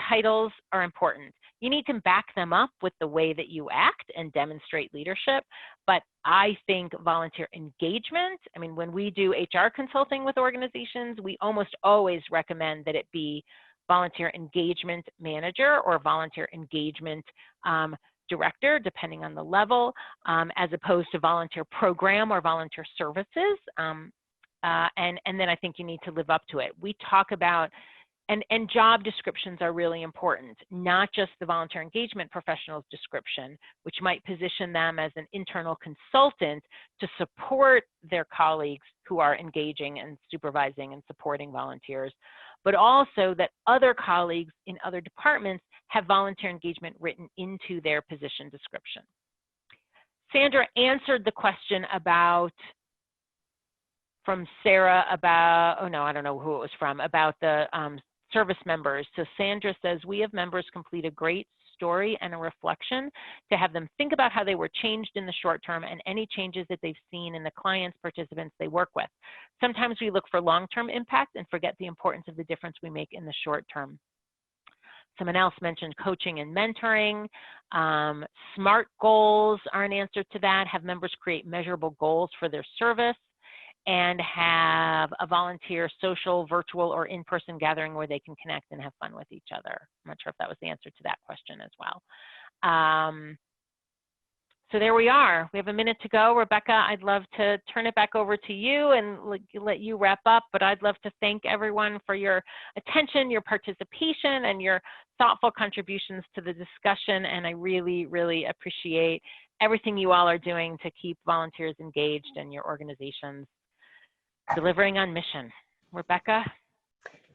titles are important. You need to back them up with the way that you act and demonstrate leadership. But I think volunteer engagement, I mean, when we do HR consulting with organizations, we almost always recommend that it be volunteer engagement manager or volunteer engagement director, depending on the level, as opposed to volunteer program or volunteer services. And then I think you need to live up to it. We talk about and job descriptions are really important, not just the volunteer engagement professional's description, which might position them as an internal consultant to support their colleagues who are engaging and supervising and supporting volunteers, but also that other colleagues in other departments have volunteer engagement written into their position description. Sandra answered the question from Sarah about, oh no, I don't know who it was from, about the service members. So Sandra says, we have members complete a great story and a reflection to have them think about how they were changed in the short term and any changes that they've seen in the clients, participants they work with. Sometimes we look for long-term impact and forget the importance of the difference we make in the short term. Someone else mentioned coaching and mentoring. SMART goals are an answer to that. Have members create measurable goals for their service, and have a volunteer social, virtual, or in-person gathering where they can connect and have fun with each other. I'm not sure if that was the answer to that question as well. So there we are. We have a minute to go. Rebecca, I'd love to turn it back over to you and let you wrap up, but I'd love to thank everyone for your attention, your participation, and your thoughtful contributions to the discussion, and I really, really appreciate everything you all are doing to keep volunteers engaged and your organizations delivering on mission. Rebecca?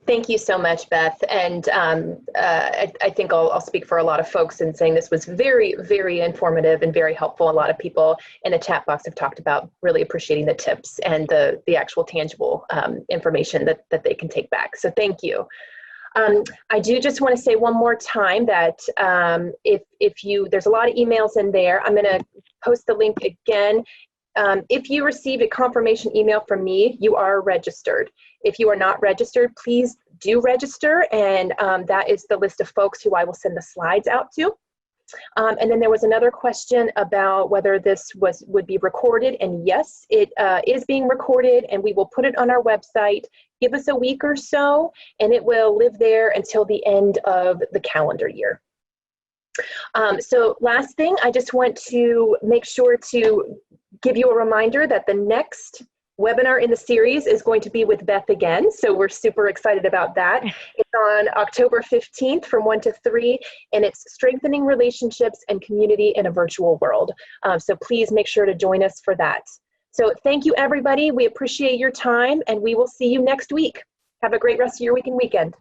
Thank you so much, Beth. And I think I'll speak for a lot of folks in saying this was very, very informative and very helpful. A lot of people in the chat box have talked about really appreciating the tips and the actual tangible information that they can take back. So thank you. I do just want to say one more time that there's a lot of emails in there. I'm going to post the link again. If you received a confirmation email from me, you are registered. If you are not registered, please do register, and that is the list of folks who I will send the slides out to. And then there was another question about whether this would be recorded, and yes, it is being recorded, and we will put it on our website. Give us a week or so, and it will live there until the end of the calendar year. So last thing, I just want to make sure to give you a reminder that the next webinar in the series is going to be with Beth again. So we're super excited about that. It's on October 15th from 1 to 3, and it's strengthening relationships and community in a virtual world. So please make sure to join us for that. So thank you, everybody. We appreciate your time, and we will see you next week. Have a great rest of your week and weekend.